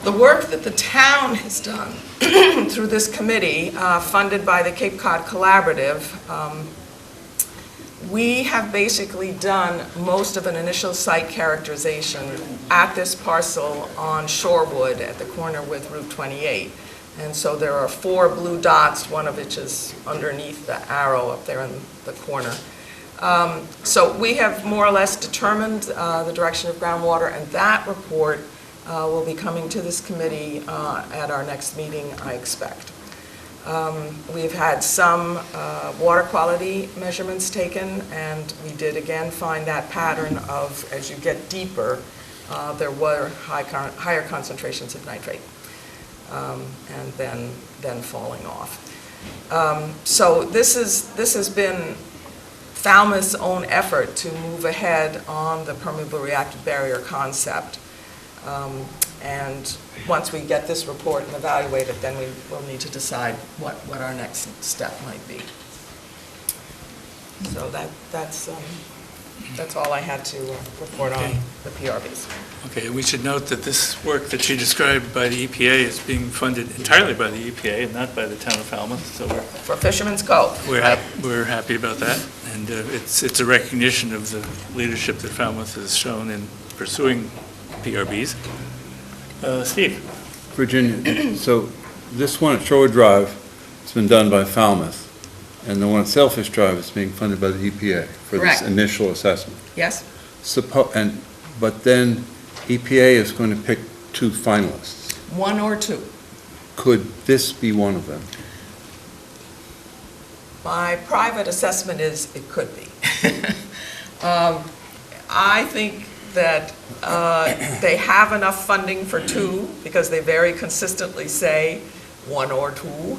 The work that the town has done through this committee, funded by the Cape Cod Collaborative, we have basically done most of an initial site characterization at this parcel on Shorewood at the corner with Route 28. And so there are 4 blue dots, one of which is underneath the arrow up there in the corner. So we have more or less determined the direction of groundwater, and that report will be coming to this committee at our next meeting, I expect. We've had some water quality measurements taken, and we did again find that pattern of, as you get deeper, there were higher concentrations of nitrate, and then falling off. So this has been Falmouth's own effort to move ahead on the permeable reactive barrier concept. And once we get this report and evaluate it, then we will need to decide what our next step might be. So that's all I had to report on the PRBs.
Okay, we should note that this work that she described by the EPA is being funded entirely by the EPA and not by the town of Falmouth, so
For Fishermen's Cove.
we're happy about that. And it's a recognition of the leadership that Falmouth has shown in pursuing PRBs. Steve?
Virginia, so this one at Shorewood Drive has been done by Falmouth, and the one at Shellfish Drive is being funded by the EPA for
Correct.
this initial assessment.
Yes?
But then EPA is going to pick 2 finalists.
1 or 2.
Could this be one of them?
My private assessment is it could be. I think that they have enough funding for 2, because they very consistently say 1 or 2.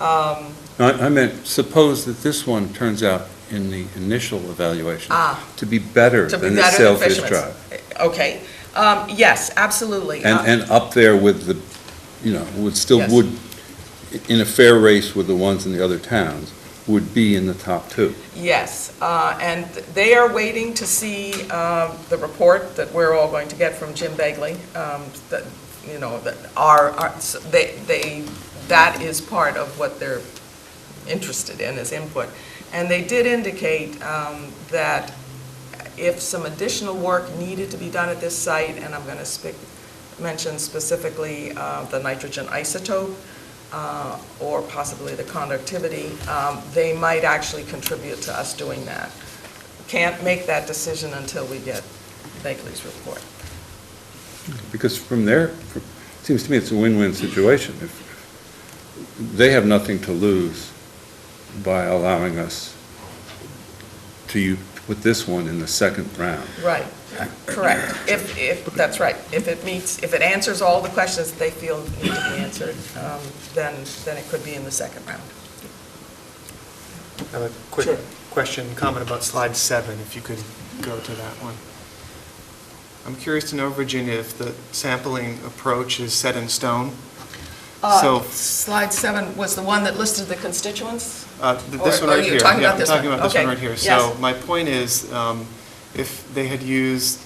I meant, suppose that this one turns out in the initial evaluation to be better than the Shellfish Drive.
Okay, yes, absolutely.
And up there with the,
Yes.
would, in a fair race with the ones in the other towns, would be in the top 2.
Yes, and they are waiting to see the report that we're all going to get from Jim Begley. That is part of what they're interested in as input. And they did indicate that if some additional work needed to be done at this site, and I'm going to mention specifically the nitrogen isotope, or possibly the conductivity, they might actually contribute to us doing that. Can't make that decision until we get Begley's report.
Because from there, it seems to me it's a win-win situation. If they have nothing to lose by allowing us to put this one in the second round.
Right, correct. If that's right. If it answers all the questions that they feel need to be answered, then it could be in the second round.
I have a quick comment about slide 7, if you could go to that one. I'm curious to know, Virginia, if the sampling approach is set in stone. So-
Slide 7 was the one that listed the constituents?
This one
Or
right
you're
here.
talking
Yeah,
about this
I'm talking
one?
about this one
Okay.
right here.
Yes.
So my point is, if they had used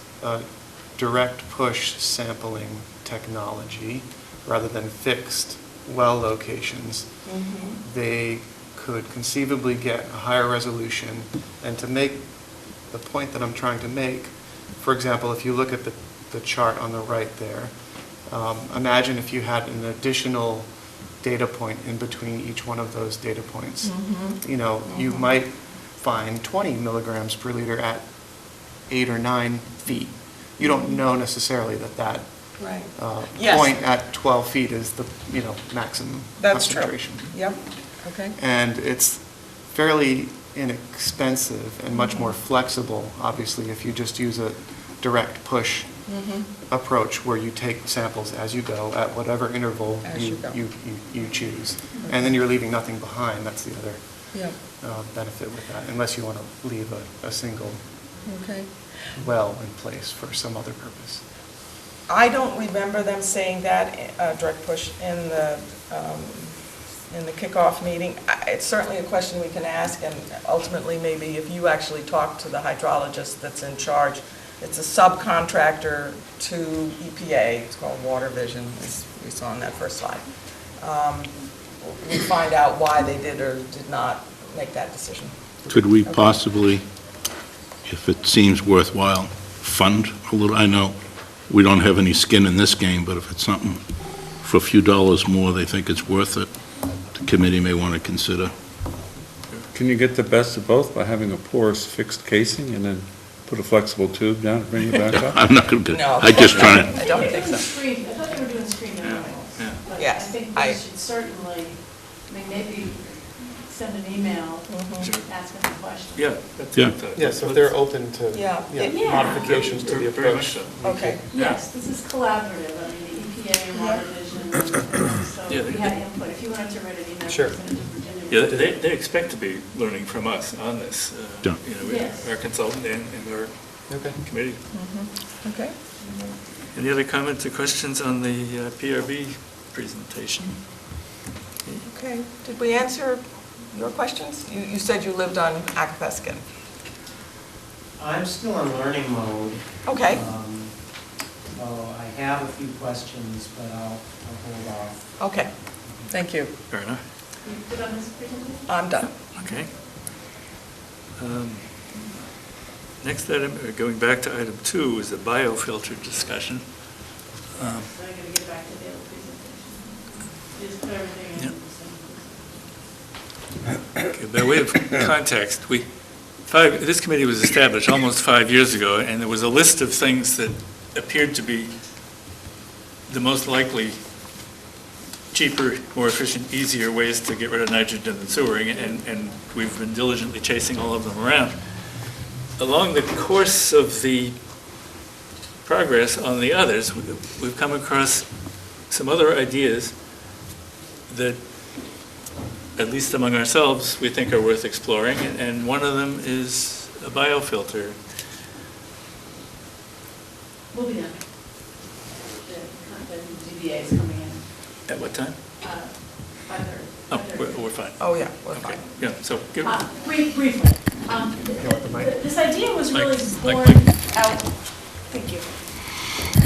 direct push sampling technology rather than fixed well locations, they could conceivably get a higher resolution. And to make the point that I'm trying to make, for example, if you look at the chart on the right there, imagine if you had an additional data point in between each one of those data points. You know, you might find 20 milligrams per liter at 8 or 9 feet. You don't know necessarily that
Right. Yes.
point at 12 feet is the, you know, maximum
That's true.
concentration.
Yep, okay.
And it's fairly inexpensive and much more flexible, obviously, if you just use a direct push approach where you take samples as you go at whatever interval
As you go.
you choose. And then you're leaving nothing behind. That's the other
Yep,
benefit with that, unless you want to leave a single
okay.
well in place for some other purpose.
I don't remember them saying that, direct push, in the kickoff meeting. It's certainly a question we can ask, and ultimately, maybe if you actually talk to the hydrologist that's in charge, it's a subcontractor to EPA, it's called Water Vision, as we saw on that first slide. We find out why they did or did not make that decision.
Could we
Okay.
possibly, if it seems worthwhile, fund a little? I know we don't have any skin in this game, but if it's something for a few dollars more, they think it's worth it, the committee may want to consider.
Can you get the best of both by having a porous fixed casing and then put a flexible tube down and bring it back up?
I'm not going to,
No.
I just trying to,
I don't think so.
I thought they were doing screened animals.
yeah.
But I
Yes,
think
I-
we should certainly, I mean, maybe send an email asking the question.
Yeah. that's
Yeah.
what I thought.
Yeah, so if they're open to
Yeah.
Yeah.
modifications to the
Very much
approach.
so.
Okay.
Yes, this is collaborative, I mean, the EPA and Water Vision, so
Yeah,
we had input. If you wanted to write an email,
Sure.
send it to Virginia.
Yeah, they expect to be learning from us on this.
Yeah.
You know,
Yes.
our consultant and our
Okay.
committee.
Okay.
Any other comments or questions on the PRB presentation?
Okay, did we answer your questions? You said you lived on Acapescan.
I'm still in learning mode.
Okay,
So I have a few questions, but I'll hold off.
okay, thank you.
Fair enough.
You put on this presentation?
I'm done.
Okay. Next item, going back to item 2, is the biofilter discussion.
So I'm going to get back to the other presentation. Just put everything in the same.
Okay, by way of context, this committee was established almost 5 years ago, and there was a list of things that appeared to be the most likely cheaper, more efficient, easier ways to get rid of nitrogen than sewering, and we've been diligently chasing all of them around. Along the course of the progress on the others, we've come across some other ideas that, at least among ourselves, we think are worth exploring, and one of them is a biofilter.
We'll be done. The DBA is coming in,
At what time?
5:30.
Oh, we're fine.
Oh, yeah, we're
Okay,
fine.
yeah, so, give-
Briefly, this idea was really
Mike.
born out, thank you,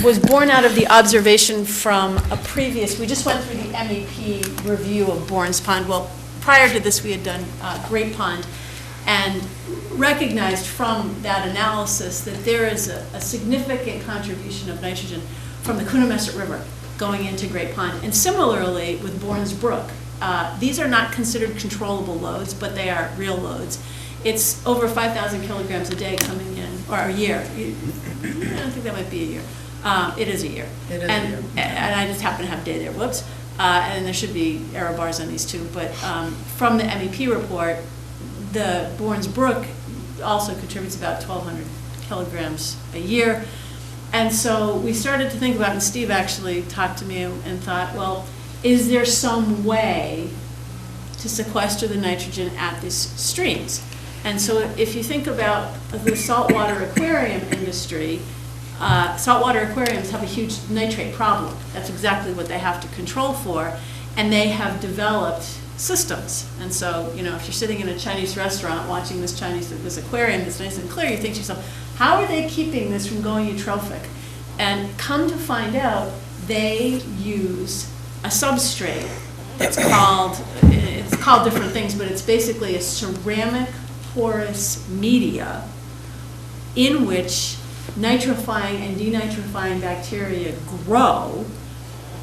was born out of the observation from a previous, we just went through the MEP review of Bourne's Pond. Well, prior to this, we had done Great Pond, and recognized from that analysis that there is a significant contribution of nitrogen from the Coonamessett River going into Great Pond. And similarly with Bourne's Brook. These are not considered controllable loads, but they are real loads. It's over 5,000 kilograms a day coming in, or a year. I don't think that might be a year. It is a year.
It is a year.
And I just happen to have day there, whoops. And there should be error bars on these too. But from the MEP report, the Bourne's Brook also contributes about 1,200 kilograms a year. And so we started to think about, and Steve actually talked to me and thought, well, is there some way to sequester the nitrogen at these streams? And so if you think about the saltwater aquarium industry, saltwater aquariums have a huge nitrate problem. That's exactly what they have to control for. And they have developed systems. And so, if you're sitting in a Chinese restaurant watching this aquarium that's nice and clear, you think to yourself, how are they keeping this from going eutrophic? And come to find out, they use a substrate. It's called different things, but it's basically a ceramic porous media in which nitrifying and denitrifying bacteria grow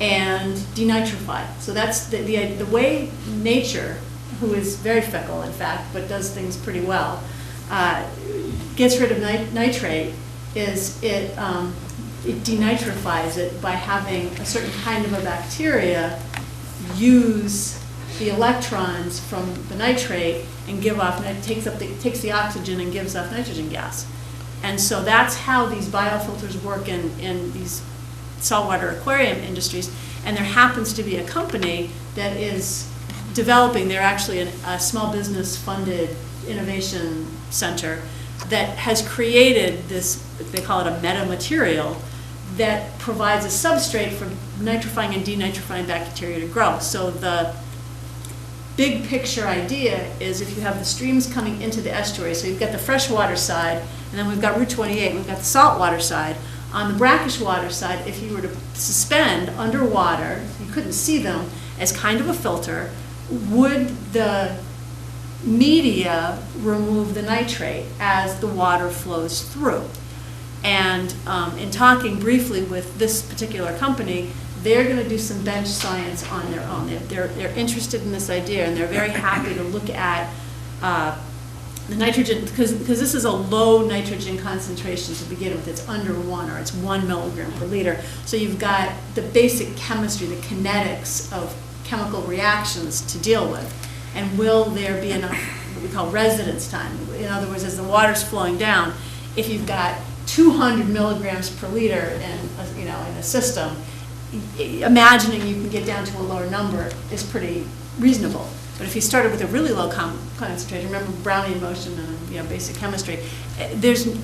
and denitrify. So that's the way nature, who is very fickle in fact, but does things pretty well, gets rid of nitrate is it denitrifies it by having a certain kind of a bacteria use the electrons from the nitrate and give off, takes the oxygen and gives off nitrogen gas. And so that's how these biofilters work in these saltwater aquarium industries. And there happens to be a company that is developing, they're actually a small business funded innovation center that has created this, they call it a metamaterial, that provides a substrate for nitrifying and denitrifying bacteria to grow. So the big picture idea is if you have the streams coming into the estuary, so you've got the freshwater side, and then we've got Route 28, we've got the saltwater side. On the brackish water side, if you were to suspend underwater, you couldn't see them, as kind of a filter, would the media remove the nitrate as the water flows through? And in talking briefly with this particular company, they're going to do some bench science on their own. They're interested in this idea, and they're very happy to look at the nitrogen, because this is a low nitrogen concentration to begin with. It's under 1, or it's 1 milligram per liter. So you've got the basic chemistry, the kinetics of chemical reactions to deal with. And will there be enough, what we call residence time? In other words, as the water's flowing down, if you've got 200 milligrams per liter in a system, imagining you can get down to a lower number is pretty reasonable. But if you started with a really low concentration, remember Brownian motion and basic chemistry,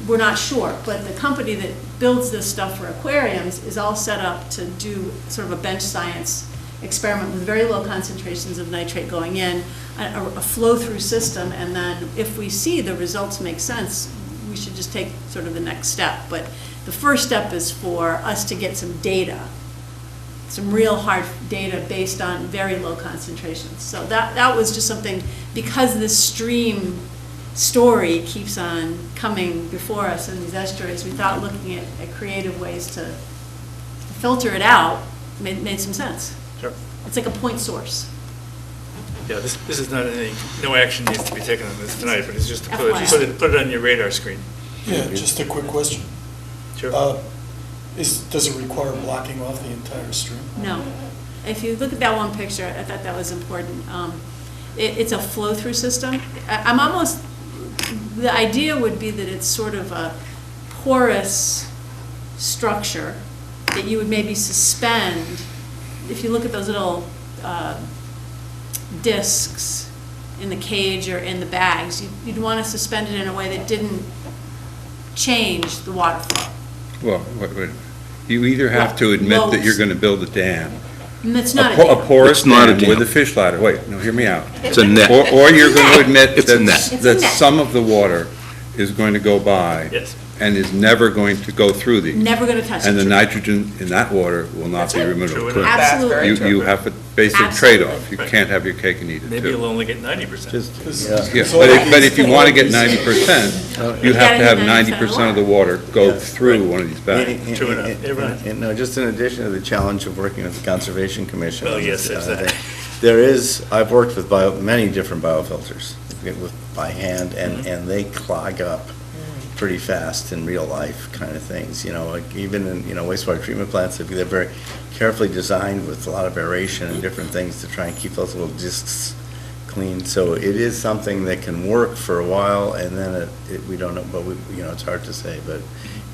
we're not sure. But the company that builds this stuff for aquariums is all set up to do sort of a bench science experiment with very low concentrations of nitrate going in, a flow-through system, and then if we see the results make sense, we should just take sort of the next step. But the first step is for us to get some data, some real hard data based on very low concentrations. So that was just something, because this stream story keeps on coming before us in these estuaries, we thought looking at creative ways to filter it out made some sense.
Sure.
It's like a point source.
Yeah, this is not no action needs to be taken on this tonight, but it's just to
FYI.
put it on your radar screen.
Yeah, just a quick question.
Sure.
Does it require blocking off the entire stream?
No. If you look at that one picture, I thought that was important. It's a flow-through system. The idea would be that it's sort of a porous structure that you would maybe suspend. If you look at those little discs in the cage or in the bags, you'd want to suspend it in a way that didn't change the water flow.
Well, you either have to admit that you're going to build a dam.
And that's not a dam.
A porous
It's not a
dam
dam.
with a fish ladder. Wait, no, hear me out.
It's a net.
Or you're going to admit
It's a net.
that some of the water is going to go by
Yes.
and is never going to go through these.
Never going to touch it.
And the nitrogen in that water will not be removable.
True enough.
Correct.
Absolutely.
You have a basic
Absolutely.
trade-off. You
Right.
can't have your cake and eat it
Maybe
too.
you'll only get 90%.
Yeah, but if you want to get 90%, you have to have 90% of the water go through one of these bags.
True enough. Yeah, right.
And no, just in addition to the challenge of working with the Conservation Commission.
Well,
on
yes,
this,
there's that.
I've worked with many different biofilters by hand, and they clog up pretty fast in real life kind of things, like even in, wastewater treatment plants, they're very carefully designed with a lot of aeration and different things to try and keep those little discs clean. So it is something that can work for a while, and then we don't know, but it's hard to say, but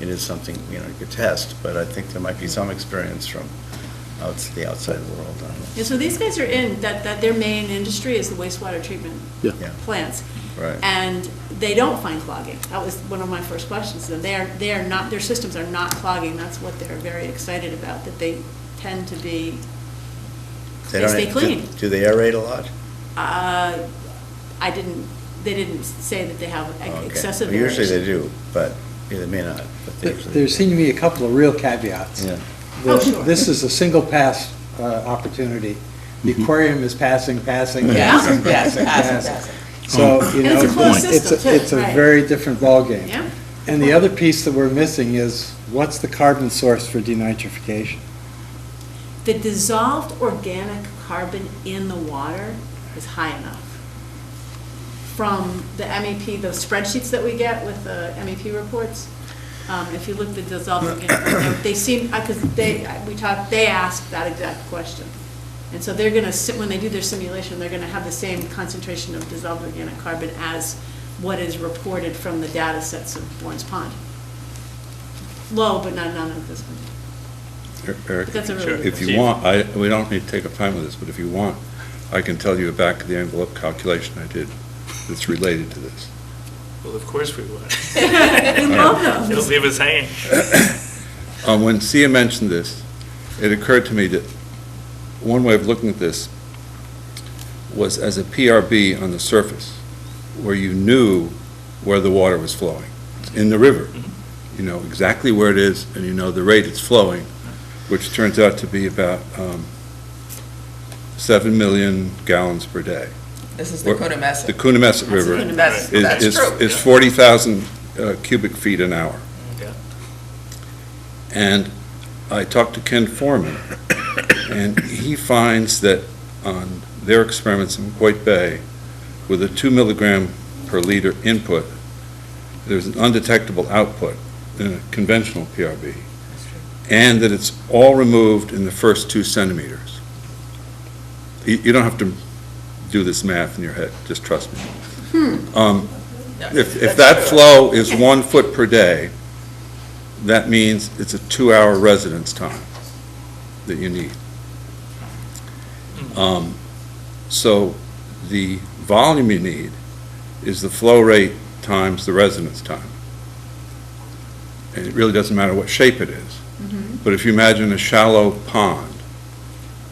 it is something, you could test. But I think there might be some experience from the outside world on this.
Yeah, so these guys are that their main industry is the wastewater treatment
Yeah.
plants.
Right.
And they don't find clogging. That was one of my first questions. They are not, their systems are not clogging. That's what they're very excited about, that they tend to be stay clean.
Do they aerate a lot?
They didn't say that they have
Okay.
excessive
Well, usually
aeration.
they do, but they may not. But they usually
There
do.
seem to be a couple of real caveats.
Yeah.
Oh, sure.
This is a single pass opportunity. The aquarium is passing.
Yes,
passing.
passing.
So, you
And it's
know,
a closed system, too,
it's a
right.
very different ballgame.
Yeah.
And the other piece that we're missing is, what's the carbon source for denitrification?
The dissolved organic carbon in the water is high enough. From the MEP, those spreadsheets that we get with the MEP reports, if you look at the dissolved organic, they seem, because they asked that exact question. And so they're gonna, when they do their simulation, they're gonna have the same concentration of dissolved organic carbon as what is reported from the data sets of Warren's Pond. Low, but not none of this one.
Eric,
That's a really good
if you want, we don't need to take up time with this, but if you want, I can tell you a back of the envelope calculation I did that's related to this.
Well, of course we would.
We love those.
It'll leave us hanging.
When Sia mentioned this, it occurred to me that one way of looking at this was as a PRB on the surface, where you knew where the water was flowing. In the river, you know exactly where it is, and you know the rate it's flowing, which turns out to be about 7 million gallons per day.
This is the Coonamessett.
The Coonamessett River
That's true.
is 40,000 cubic feet an hour.
Yeah.
And I talked to Ken Foreman, and he finds that on their experiments in White Bay, with a 2 milligram per liter input, there's an undetectable output in a conventional PRB, and that it's all removed in the first 2 centimeters. You don't have to do this math in your head, just trust me. If that flow is 1 foot per day, that means it's a 2-hour residence time that you need. So the volume you need is the flow rate times the residence time. And it really doesn't matter what shape it is. But if you imagine a shallow pond,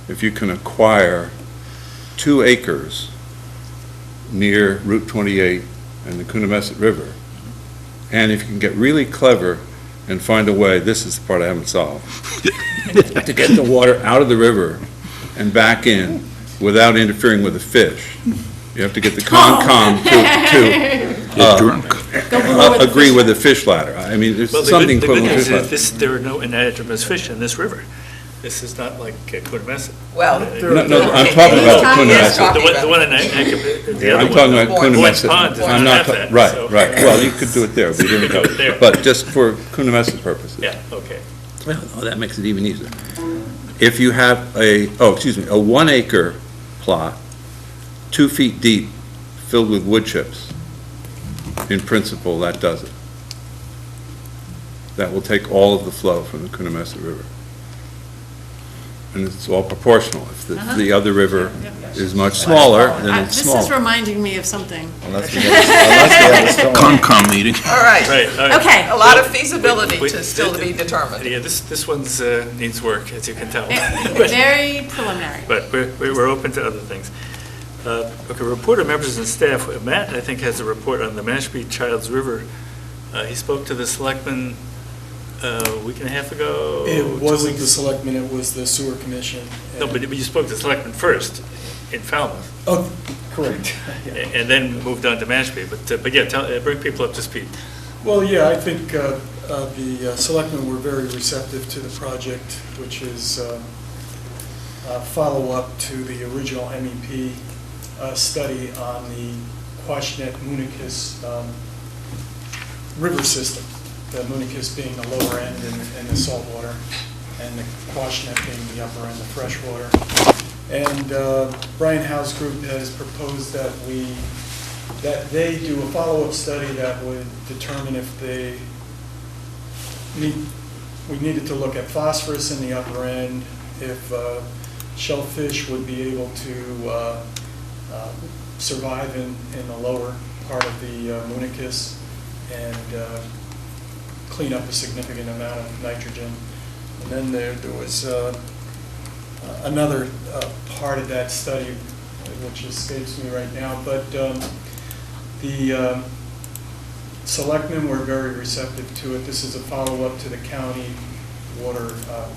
if you can acquire 2 acres near Route 28 and the Coonamessett River, and if you can get really clever and find a way, this is the part I haven't solved, to get the water out of the river and back in without interfering with the fish. You have to get the Concom to agree with the fish ladder. I mean, there's
Well,
something
the good
equivalent to
news
fish ladder.
is there are no anadromous fish in this river. This is not like Coonamessett.
Well,
No, I'm talking about the Coonamessett.
The one in Acapulco, the other
I'm
one.
talking about
Boyd's
Coonamessett.
Pond does
I'm
not
not
have
ta-
that,
Right,
so-
right. Well, you could do it there, but you didn't
Do it there.
But just for Coonamessett purposes.
Yeah, okay.
Well, that makes it even easier. If you have a 1 acre plot, 2 feet deep, filled with wood chips, in principle, that does it. That will take all of the flow from the Coonamessett River. And it's all proportional. If the other river is much smaller, then it's
This is
smaller.
reminding me of something.
Unless we have a storm.
Concom meeting.
all right.
Right, all right.
Okay.
A lot of feasibility
Wait,
to still be determined.
Yeah, this one's needs work, as you can tell.
Very preliminary.
But we're open to other things. Okay, report of members and staff. Matt, I think, has a report on the Mashpee Childs River. He spoke to the selectmen a week and a half ago.
It
2
wasn't the
weeks.
selectmen, it was the sewer commission.
No, but you spoke to the selectmen first in Falmouth,
Oh, correct. Yeah.
and then moved on to Mashpee. But yeah, bring people up to speed.
Well, yeah, I think the selectmen were very receptive to the project, which is a follow-up to the original MEP study on the Quashnet-Municus river system. The Municus being the lower end in the saltwater, and the Quashnet being the upper end, the freshwater. And Brian Howe's group has proposed that they do a follow-up study that would determine if we needed to look at phosphorus in the upper end, if shellfish would be able to survive in the lower part of the Municus, and clean up a significant amount of nitrogen. And then there was another part of that study, which escapes me right now, but the selectmen were very receptive to it. This is a follow-up to the county water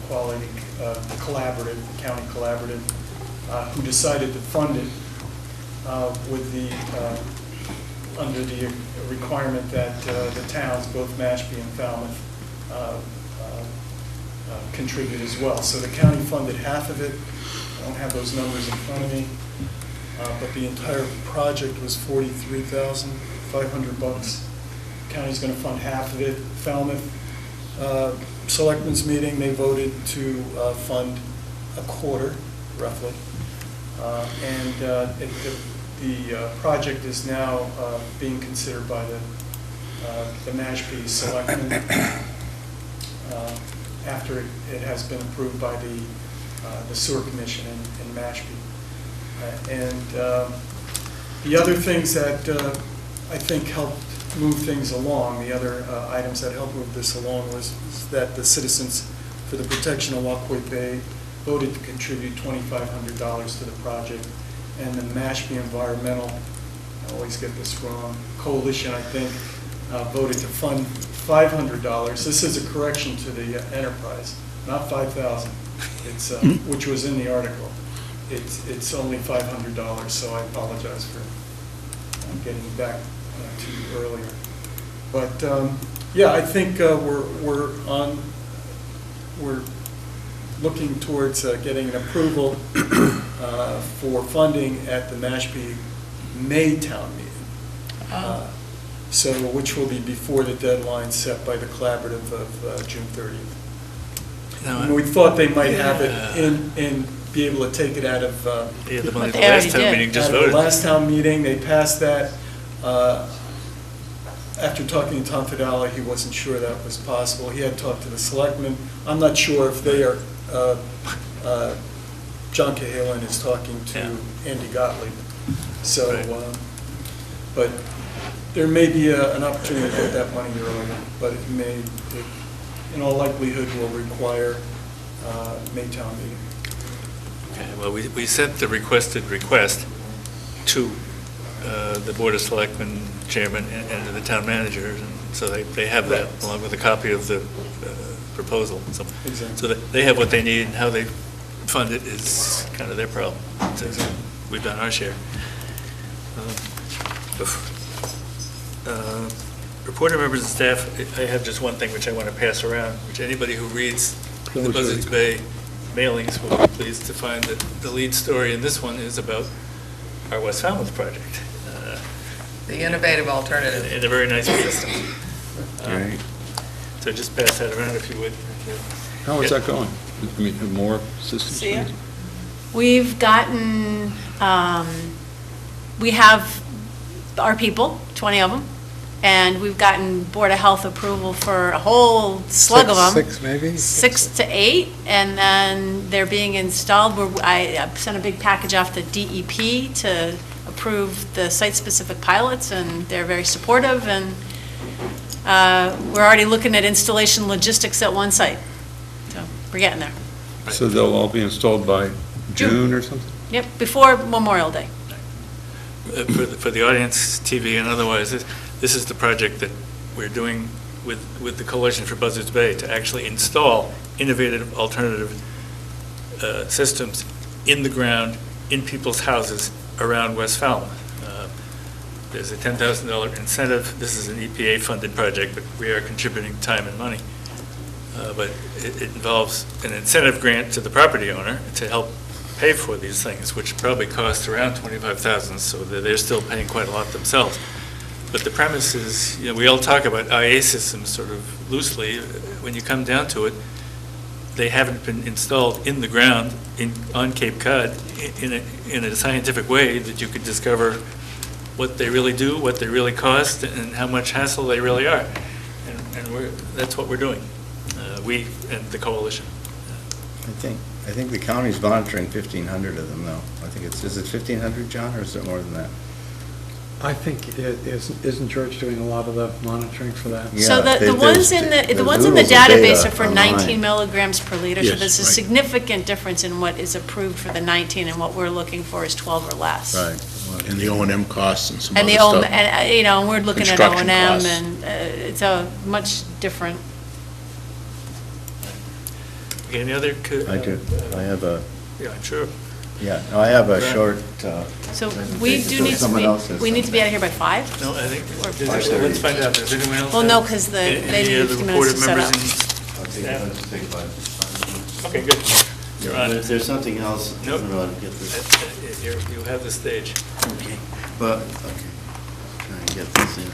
quality collaborative, the county collaborative, who decided to fund it with the under the requirement that the towns, both Mashpee and Falmouth, contribute as well. So the county funded half of it. I don't have those numbers in front of me, but the entire project was $43,500. The county's going to fund half of it. Falmouth Selectmen's meeting, they voted to fund a quarter, roughly, and the project is now being considered by the Mashpee Selectmen after it has been approved by the Sewer Commission in Mashpee. And the other things that I think helped move things along, the other items that helped move this along was that the Citizens for the Protection of Walkway Bay voted to contribute $2,500 to the project, and the Mashpee Environmental, I always get this wrong, Coalition, I think, voted to fund $500. This is a correction to the enterprise, not $5,000. It's which was in the article. It's only $500, so I apologize for getting back to you earlier. But yeah, I think we're looking towards getting an approval for funding at the Mashpee May Town Meeting. So, which will be before the deadline set by the collaborative of June 30th. And we thought they might have it in be able to take it out of
the last town meeting just voted.
The last town meeting, they passed that. After talking to Tom Fidala, he wasn't sure that was possible. He had talked to the selectmen. I'm not sure if they are, John Cahalan is talking to Andy Gottlieb. So,
right.
But there may be an opportunity to get that money earlier, but it may, in all likelihood, will require Maytown meeting.
Okay, well, we sent the requested request to the Board of Selectmen chairman and to the town manager, and so they have that along with a copy of the proposal. So,
Exactly.
so that they have what they need, and how they fund it is kind of their problem. So we've done our share. Reporter members and staff, I have just one thing which I want to pass around, which anybody who reads the Buzzards Bay mailings will be pleased to find that the lead story in this one is about our West Falmouth project.
The innovative alternative.
In a very nice system.
Right.
So just pass that around if you would.
How is that going? I mean, more systems?
We've gotten, we have our people, 20 of them, and we've gotten Board of Health approval for a whole slug of them.
6 maybe?
6 to 8, and then they're being installed. I sent a big package off to DEP to approve the site-specific pilots, and they're very supportive, and we're already looking at installation logistics at one site. So we're getting there.
So they'll all be installed by June or something?
Yep, before Memorial Day.
For the audience, TV and otherwise, this is the project that we're doing with the Coalition for Buzzards Bay to actually install innovative alternative systems in the ground, in people's houses around West Falmouth. There's a $10,000 incentive. This is an EPA-funded project, but we are contributing time and money. But it involves an incentive grant to the property owner to help pay for these things, which probably cost around $25,000, so they're still paying quite a lot themselves. But the premise is, we all talk about IA systems sort of loosely. When you come down to it, they haven't been installed in the ground on Cape Cod in a scientific way that you could discover what they really do, what they really cost, and how much hassle they really are. And that's what we're doing, we and the coalition.
I think the county's monitoring 1,500 of them, though. I think is it 1,500, John, or is it more than that?
I think, isn't George doing a lot of the monitoring for that?
So
Yeah,
the ones in the ones in the
oodles of
database
data
are for
online.
19 milligrams per liter, so
Yes,
there's a
right.
significant difference in what is approved for the 19, and what we're looking for is 12 or less.
Right.
And the O&M costs and some
And
other
the,
stuff.
and, and we're looking at
Construction
O&M,
costs.
and it's a much different.
Okay, any other?
I do, I have a,
Yeah, sure.
yeah, no, I have a short,
So we do need to
Someone else has
we need to be out of here by 5?
No, I think,
Or-
let's find out, does anyone else?
Well,
have
no, 'cause they
any
need
other
50 minutes to
reported
set up.
members
I'll take 5.
Okay, good. You're on
But
it.
if there's something else, I
Nope.
don't know how to get this.
You have the stage.
Okay. But, okay, try and get this in.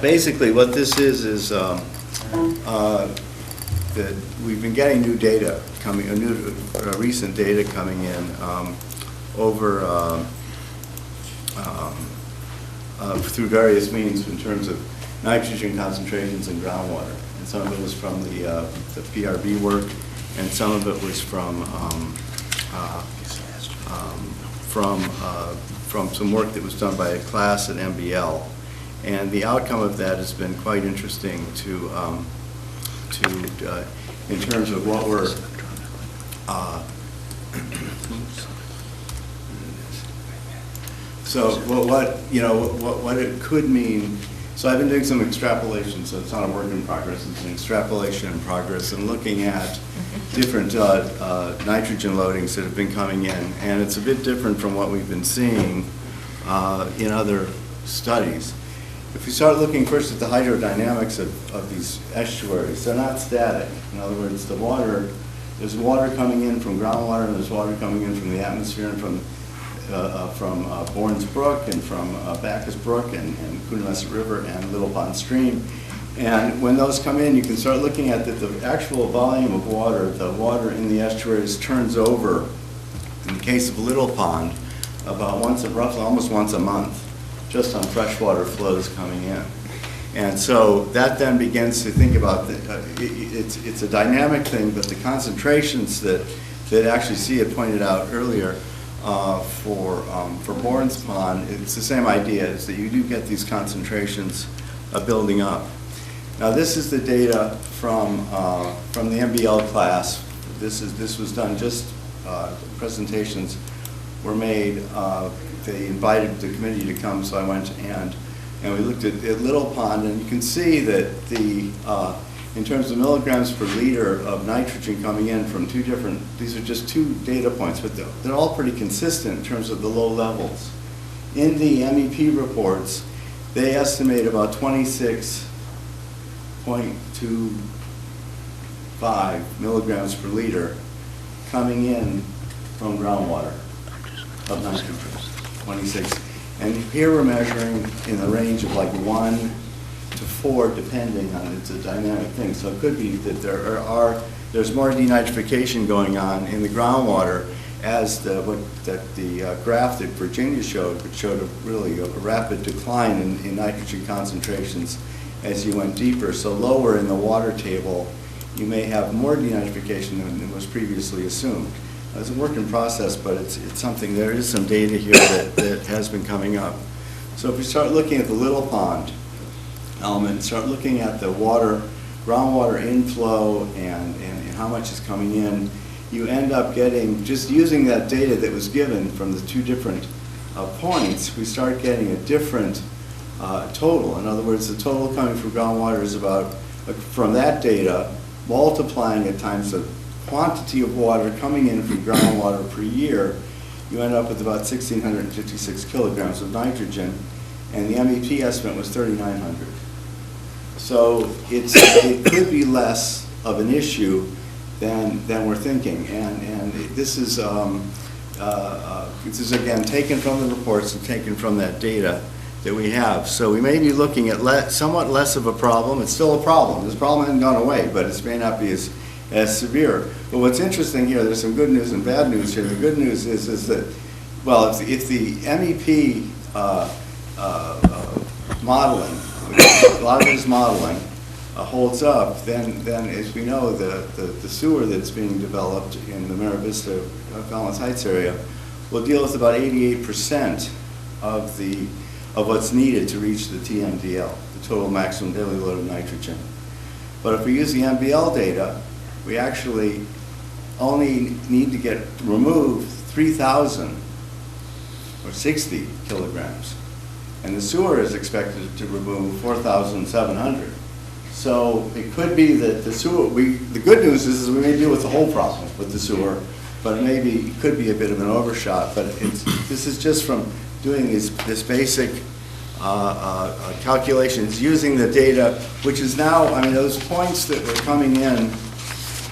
Basically, what this is that we've been getting new data coming, recent data coming in over, through various means in terms of nitrogen concentrations in groundwater. And some of it was from the PRB work, and some of it was from some work that was done by a class at MBL. And the outcome of that has been quite interesting to in terms of what we're so what it could mean. So I've been doing some extrapolation, so it's not a work in progress, it's an extrapolation in progress, and looking at different nitrogen loadings that have been coming in, and it's a bit different from what we've been seeing in other studies. If we start looking first at the hydrodynamics of these estuaries, they're not static. In other words, the water, there's water coming in from groundwater, and there's water coming in from the atmosphere, and from Bourne's Brook, and from Bacchus Brook, and Coonamessett River, and Little Pond Stream. And when those come in, you can start looking at the actual volume of water. The water in the estuaries turns over, in the case of Little Pond, about roughly almost once a month, just on freshwater flows coming in. And so that then begins to think about, it's a dynamic thing, but the concentrations that actually see it pointed out earlier for Bourne's Pond, it's the same idea, is that you do get these concentrations building up. Now this is the data from the MBL class. This was done just, presentations were made. They invited the committee to come, so I went and we looked at Little Pond, and you can see that in terms of milligrams per liter of nitrogen coming in from two different, these are just two data points, but they're all pretty consistent in terms of the low levels. In the MEP reports, they estimate about 26.25 milligrams per liter coming in from groundwater of nitrogen. 26. And here we're measuring in the range of like 1 to 4, depending on, it's a dynamic thing. So it could be that there's more denitrification going on in the groundwater, as the graph that Virginia showed, which showed a rapid decline in nitrogen concentrations as you went deeper. So lower in the water table, you may have more denitrification than was previously assumed. It's a work in process, but it's something, there is some data here that has been coming up. So if we start looking at the Little Pond element, start looking at the groundwater inflow and how much is coming in, you end up getting, just using that data that was given from the two different points, we start getting a different total. In other words, the total coming from groundwater is about, from that data, multiplying it times the quantity of water coming in from groundwater per year, you end up with about 1,656 kilograms of nitrogen, and the MEP estimate was 3,900. So it could be less of an issue than we're thinking, and this is again taken from the reports and taken from that data that we have. So we may be looking at somewhat less of a problem. It's still a problem. This problem hasn't gone away, but it may not be as severe. But what's interesting here, there's some good news and bad news here. The good news is that, well, if the MEP modeling, a lot of this modeling holds up, then as we know, the sewer that's being developed in the Mara Vista, Falmouth Heights area will deal with about 88% of what's needed to reach the TMDL, the total maximum daily load of nitrogen. But if we use the MBL data, we actually only need to remove 3,000 or 60 kilograms. And the sewer is expected to remove 4,700. So it could be that the sewer, the good news is we may deal with the whole problem with the sewer, but it could be a bit of an overshot. But this is just from doing this basic calculations using the data, which is now, I mean, those points that were coming in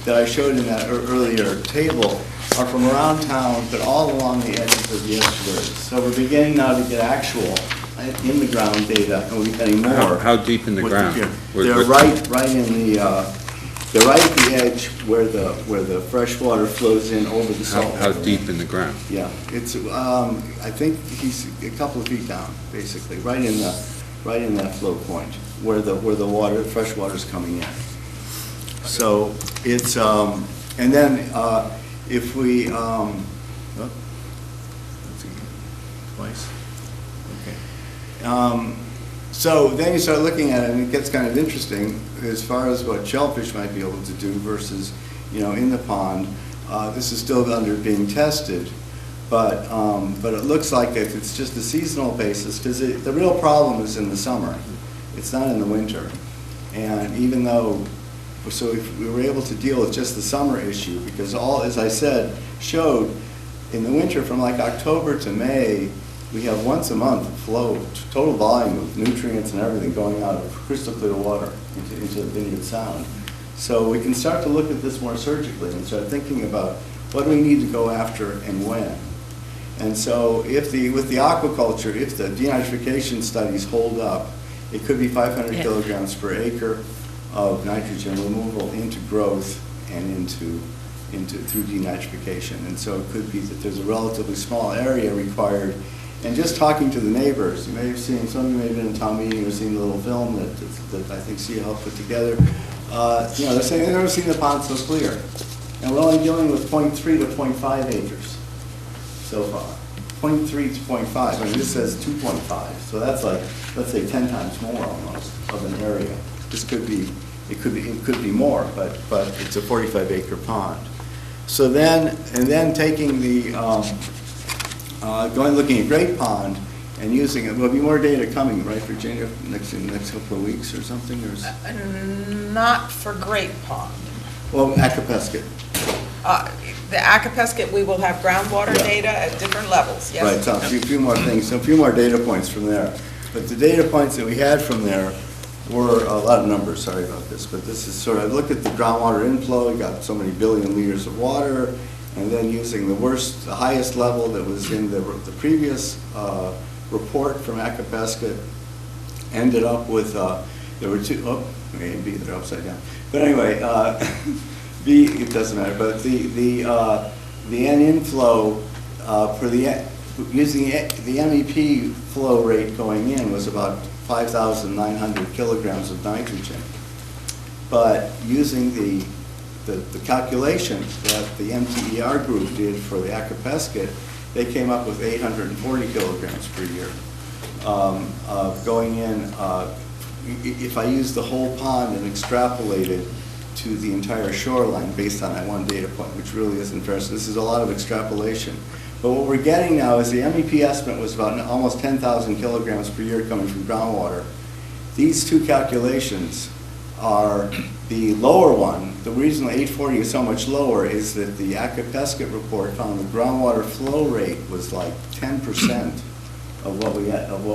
that I showed in that earlier table are from around town, but all along the edges of the estuaries. So we're beginning now to get actual in the ground data, and we're getting more.
How deep in the ground?
They're right in the, they're right at the edge where the fresh water flows in over the salt.
How deep in the ground?
Yeah, it's, I think he's a couple of feet down, basically, right in that flow point where the water, fresh water's coming in. So it's, and then if we, let's see, twice. Okay. So then you start looking at it, and it gets kind of interesting as far as what shellfish might be able to do versus, in the pond. This is still being tested, but it looks like if it's just a seasonal basis, because the real problem is in the summer. It's not in the winter. And even though, so if we were able to deal with just the summer issue, because all, as I said, showed in the winter from like October to May, we have once a month flow, total volume of nutrients and everything going out of crystal clear water into the Vineyard Sound. So we can start to look at this more surgically and start thinking about what do we need to go after and when. And so with the aquaculture, if the denitrification studies hold up, it could be 500 kilograms per acre of nitrogen removal into growth and through denitrification. And so it could be that there's a relatively small area required. And just talking to the neighbors, you may have seen, some of you may have been in a town meeting or seen the little film that I think CA helped put together. They're saying they've never seen the pond so clear. And we're only dealing with 0.3 to 0.5 acres so far. 0.3 to 0.5, I mean, this says 2.5. So that's like, let's say 10 times more almost of an area. This could be, it could be more, but it's a 45-acre pond. So then taking the, looking at Great Pond and using it, there'll be more data coming, right, Virginia, in the next couple of weeks or something, or?
Not for Great Pond.
Well, Acapesket.
The Acapesket, we will have groundwater data at different levels, yes.
Right, so a few more things, so a few more data points from there. But the data points that we had from there were a lot of numbers, sorry about this, but this is sort of, I looked at the groundwater inflow, we got so many billion liters of water, and then using the highest level that was in the previous report from Acapesket, ended up with, there were two, A and B, they're upside down. But anyway, B, it doesn't matter, but the N inflow for using the MEP flow rate going in was about 5,900 kilograms of nitrogen. But using the calculation that the MTER group did for the Acapesket, they came up with 840 kilograms per year. Going in, if I use the whole pond and extrapolate it to the entire shoreline based on that one data point, which really isn't fair, so this is a lot of extrapolation. But what we're getting now is the MEP estimate was about almost 10,000 kilograms per year coming from groundwater. These two calculations are the lower one. The reason the 840 is so much lower is that the Acapesket report found the groundwater flow rate was like 10% of what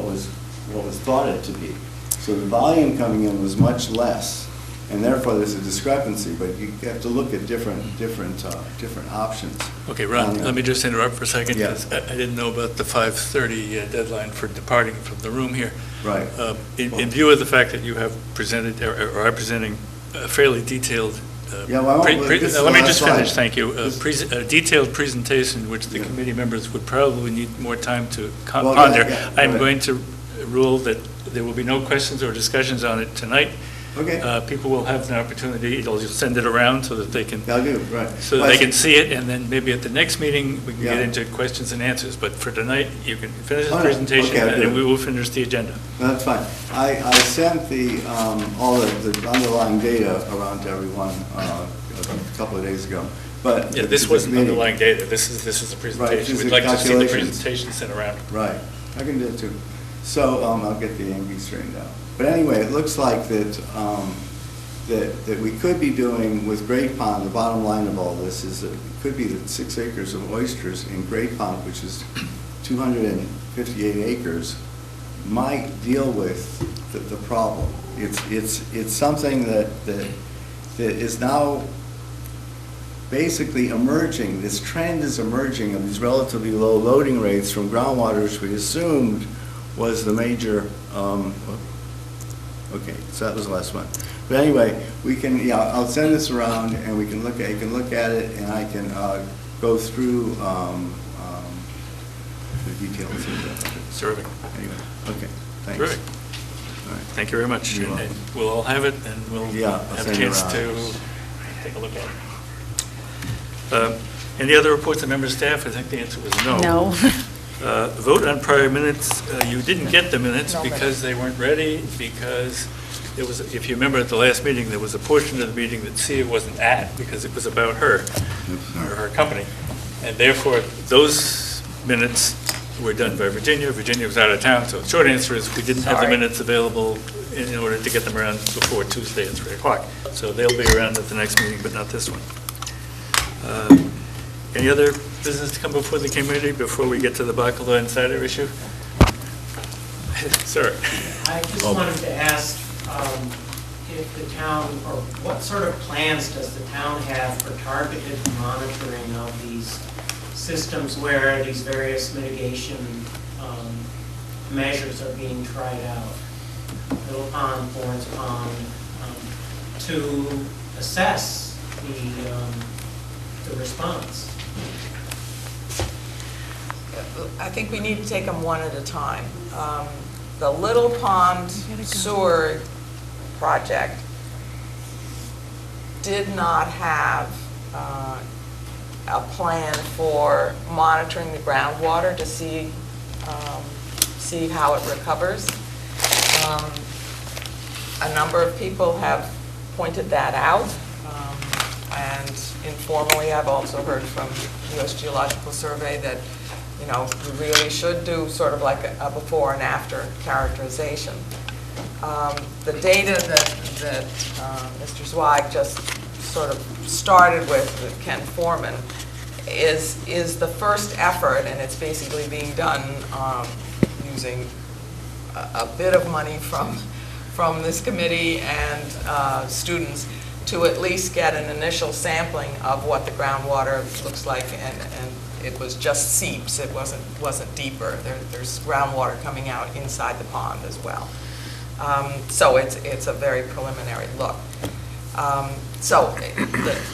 was thought it to be. So the volume coming in was much less, and therefore there's a discrepancy. But you have to look at different options.
Okay, Ron, let me just interrupt for a second.
Yeah.
Because I didn't know about the 5:30 deadline for departing from the room here.
Right.
In view of the fact that you have presented, or are presenting a fairly detailed,
let
me just finish, thank you. A detailed presentation, which the committee members would probably need more time to ponder. I'm going to rule that there will be no questions or discussions on it tonight.
Okay.
People will have an opportunity, you'll just send it around so that they can,
I'll do, right.
so that they can see it, and then maybe at the next meeting, we can get
Yeah.
into questions and answers. But for tonight, you can finish the
Oh, no.
presentation,
Okay, I'll
and
do
then
it.
we will finish the agenda.
That's fine. I sent all the underlying data around to everyone a couple of days ago, but.
Yeah, this wasn't
meeting-
underlying data, this is a
Right,
presentation.
these
We'd
are
like to see the
calculations.
presentation sent around.
Right, I can do it too. So I'll get the AMB straightened out. But anyway, it looks like that we could be doing with Great Pond, the bottom line of all this is that it could be that 6 acres of oysters in Great Pond, which is 258 acres, might deal with the problem. It's something that is now basically emerging. This trend is emerging of these relatively low loading rates from groundwater, which we assumed was the major, okay, so that was the last one. But anyway, we can, yeah, I'll send this around and we can look at, you can look at it and I can go through the details of that.
Terrific.
Anyway, okay, thanks.
Terrific.
All right.
Thank you very much.
You're
And
welcome.
we'll all have it, and we'll
Yeah, I'll
have a
send it
chance
around.
to take a look at it. Any other reports of member staff? I think the answer was no.
No.
Vote on prior minutes. You didn't get the minutes
No
because they weren't ready, because there was, if you remember at the last meeting, there was a portion of the meeting that Sia wasn't at because it was about her, or her company. And therefore, those minutes were done by Virginia. Virginia was out of town, so the short answer is we didn't have the
Sorry.
minutes available in order to get them around before Tuesday at 3 o'clock. So they'll be around at the next meeting, but not this one. Any other business to come before the committee before we get to the Baccala Insider issue? Sir?
I just wanted to ask if the town, or what sort of plans does the town have for targeted monitoring of these systems where these various mitigation measures are being tried out? Little Pond, Florence Pond, to assess the response.
I think we need to take them one at a time. The Little Pond sewer project did not have a plan for monitoring the groundwater to see how it recovers. A number of people have pointed that out, and informally, I've also heard from U.S. Geological Survey that, you know, we really should do sort of like a before and after characterization. The data that Mr. Zweig just sort of started with Ken Foreman is the first effort, and it's basically being done using a bit of money from this committee and students to at least get an initial sampling of what the groundwater looks like, and it was just seeps. It wasn't deeper. There's groundwater coming out inside the pond as well. So it's a very preliminary look. So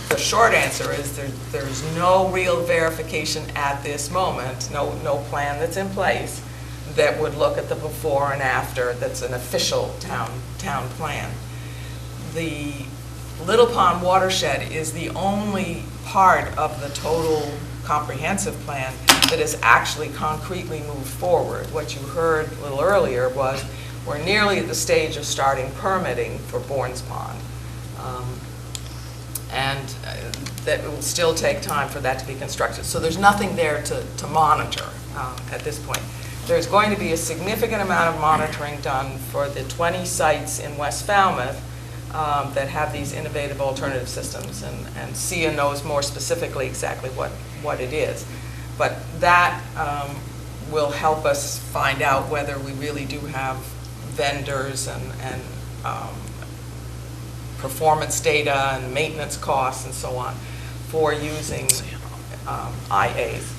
the short answer is there's no real verification at this moment, no plan that's in place that would look at the before and after that's an official town plan. The Little Pond watershed is the only part of the total comprehensive plan that is actually concretely moved forward. What you heard a little earlier was we're nearly at the stage of starting permitting for Bourne's Pond. And that it will still take time for that to be constructed. So there's nothing there to monitor at this point. There's going to be a significant amount of monitoring done for the 20 sites in West Falmouth that have these innovative alternative systems, and Sia knows more specifically exactly what it is. But that will help us find out whether we really do have vendors and performance data and maintenance costs and so on for using IAs.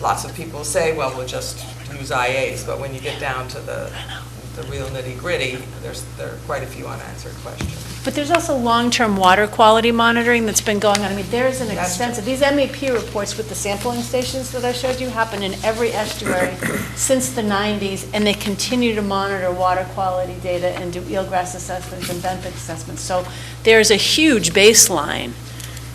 Lots of people say, well, we'll just use IAs, but when you get down to the the real nitty-gritty, there are quite a few unanswered questions.
But there's also long-term water quality monitoring that's been going on. I mean, there's an
That's
extensive, these MEP reports with the sampling stations that I showed you happen in every estuary since the 90s, and they continue to monitor water quality data and do eelgrass assessments and benthic assessments. So there's a huge baseline,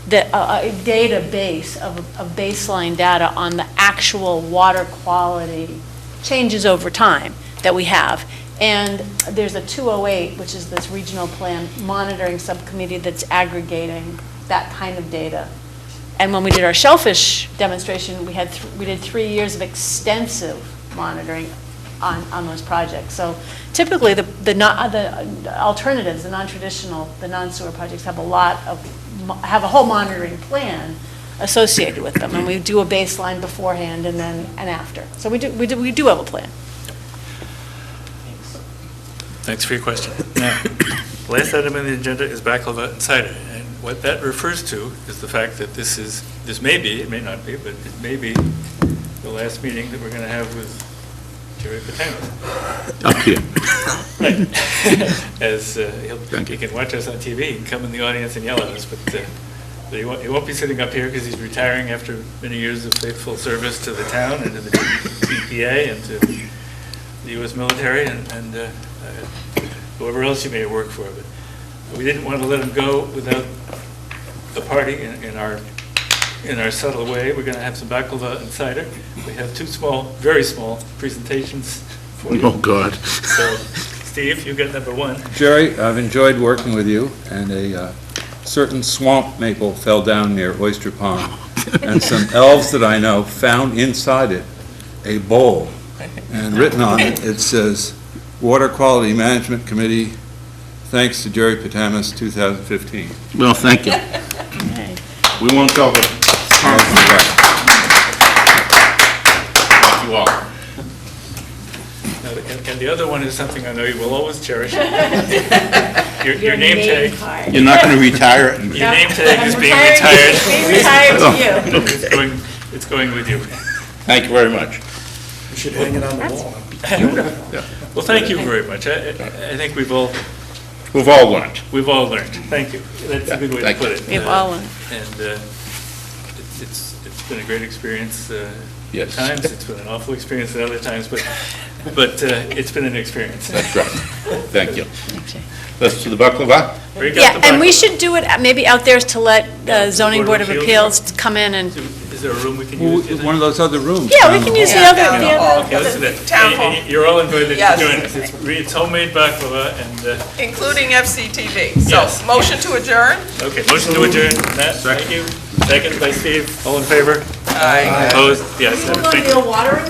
a database of baseline data on the actual water quality changes over time that we have. And there's a 208, which is this regional plan monitoring subcommittee that's aggregating that kind of data. And when we did our shellfish demonstration, we did 3 years of extensive monitoring on those projects. So typically, the alternatives, the non-traditional, the non-sewer projects have a whole monitoring plan associated with them, and we do a baseline beforehand and after. So we do have a plan.
Thanks for your question. Now, the last item on the agenda is baklava and cider, and what that refers to is the fact that this may be, it may not be, but it may be the last meeting that we're going to have with Jerry Patano.
Up here.
Right. As he can watch us on TV, he can come in the audience and yell at us, but he won't be sitting up here because he's retiring after many years of faithful service to the town and to the EPA and to the U.S. military and whoever else you may have worked for. But we didn't want to let him go without a party in our subtle way. We're going to have some baklava and cider. We have two very small presentations for you.
Oh, God.
So, Steve, you get number one.
Jerry, I've enjoyed working with you, and a certain swamp maple fell down near Oyster Pond, and some elves that I know found inside it a bowl, and written on it, it says, Water Quality Management Committee, thanks to Jerry Patamas, 2015.
Well, thank you. We won't tell them. Thank you all.
And the other one is something I know you will always cherish. Your name tag.
You're not going to retire it?
Your name tag is being retired.
Being retired to you.
It's going with you.
Thank you very much.
We should hang it on the wall.
Well, thank you very much. I think we've all
learned.
We've all learned. Thank you. That's a good way to put it.
We've all learned.
And it's been a great experience
Yes.
at times. It's been an awful experience at other times, but it's been an experience.
That's right. Thank you.
Okay.
Let's do the baklava.
Yeah, and we should do it maybe out there to let zoning board of appeals come in and,
Is there a room we can use?
One of those other rooms.
yeah, we can use the other,
Okay, let's do that.
Town hall.
And you're all invited to
Yes.
join us. It's homemade baklava and,
Including FCTV. So,
Yes.
motion to adjourn?
okay, motion to adjourn. Matt, thank you. Second by Steve. All in favor?
Aye.
Opposed? Yes. Thank you.
watering?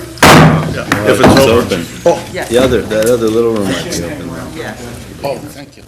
If it's open.
Yes.
That other little room might be open now.
Yes.
Oh, thank you.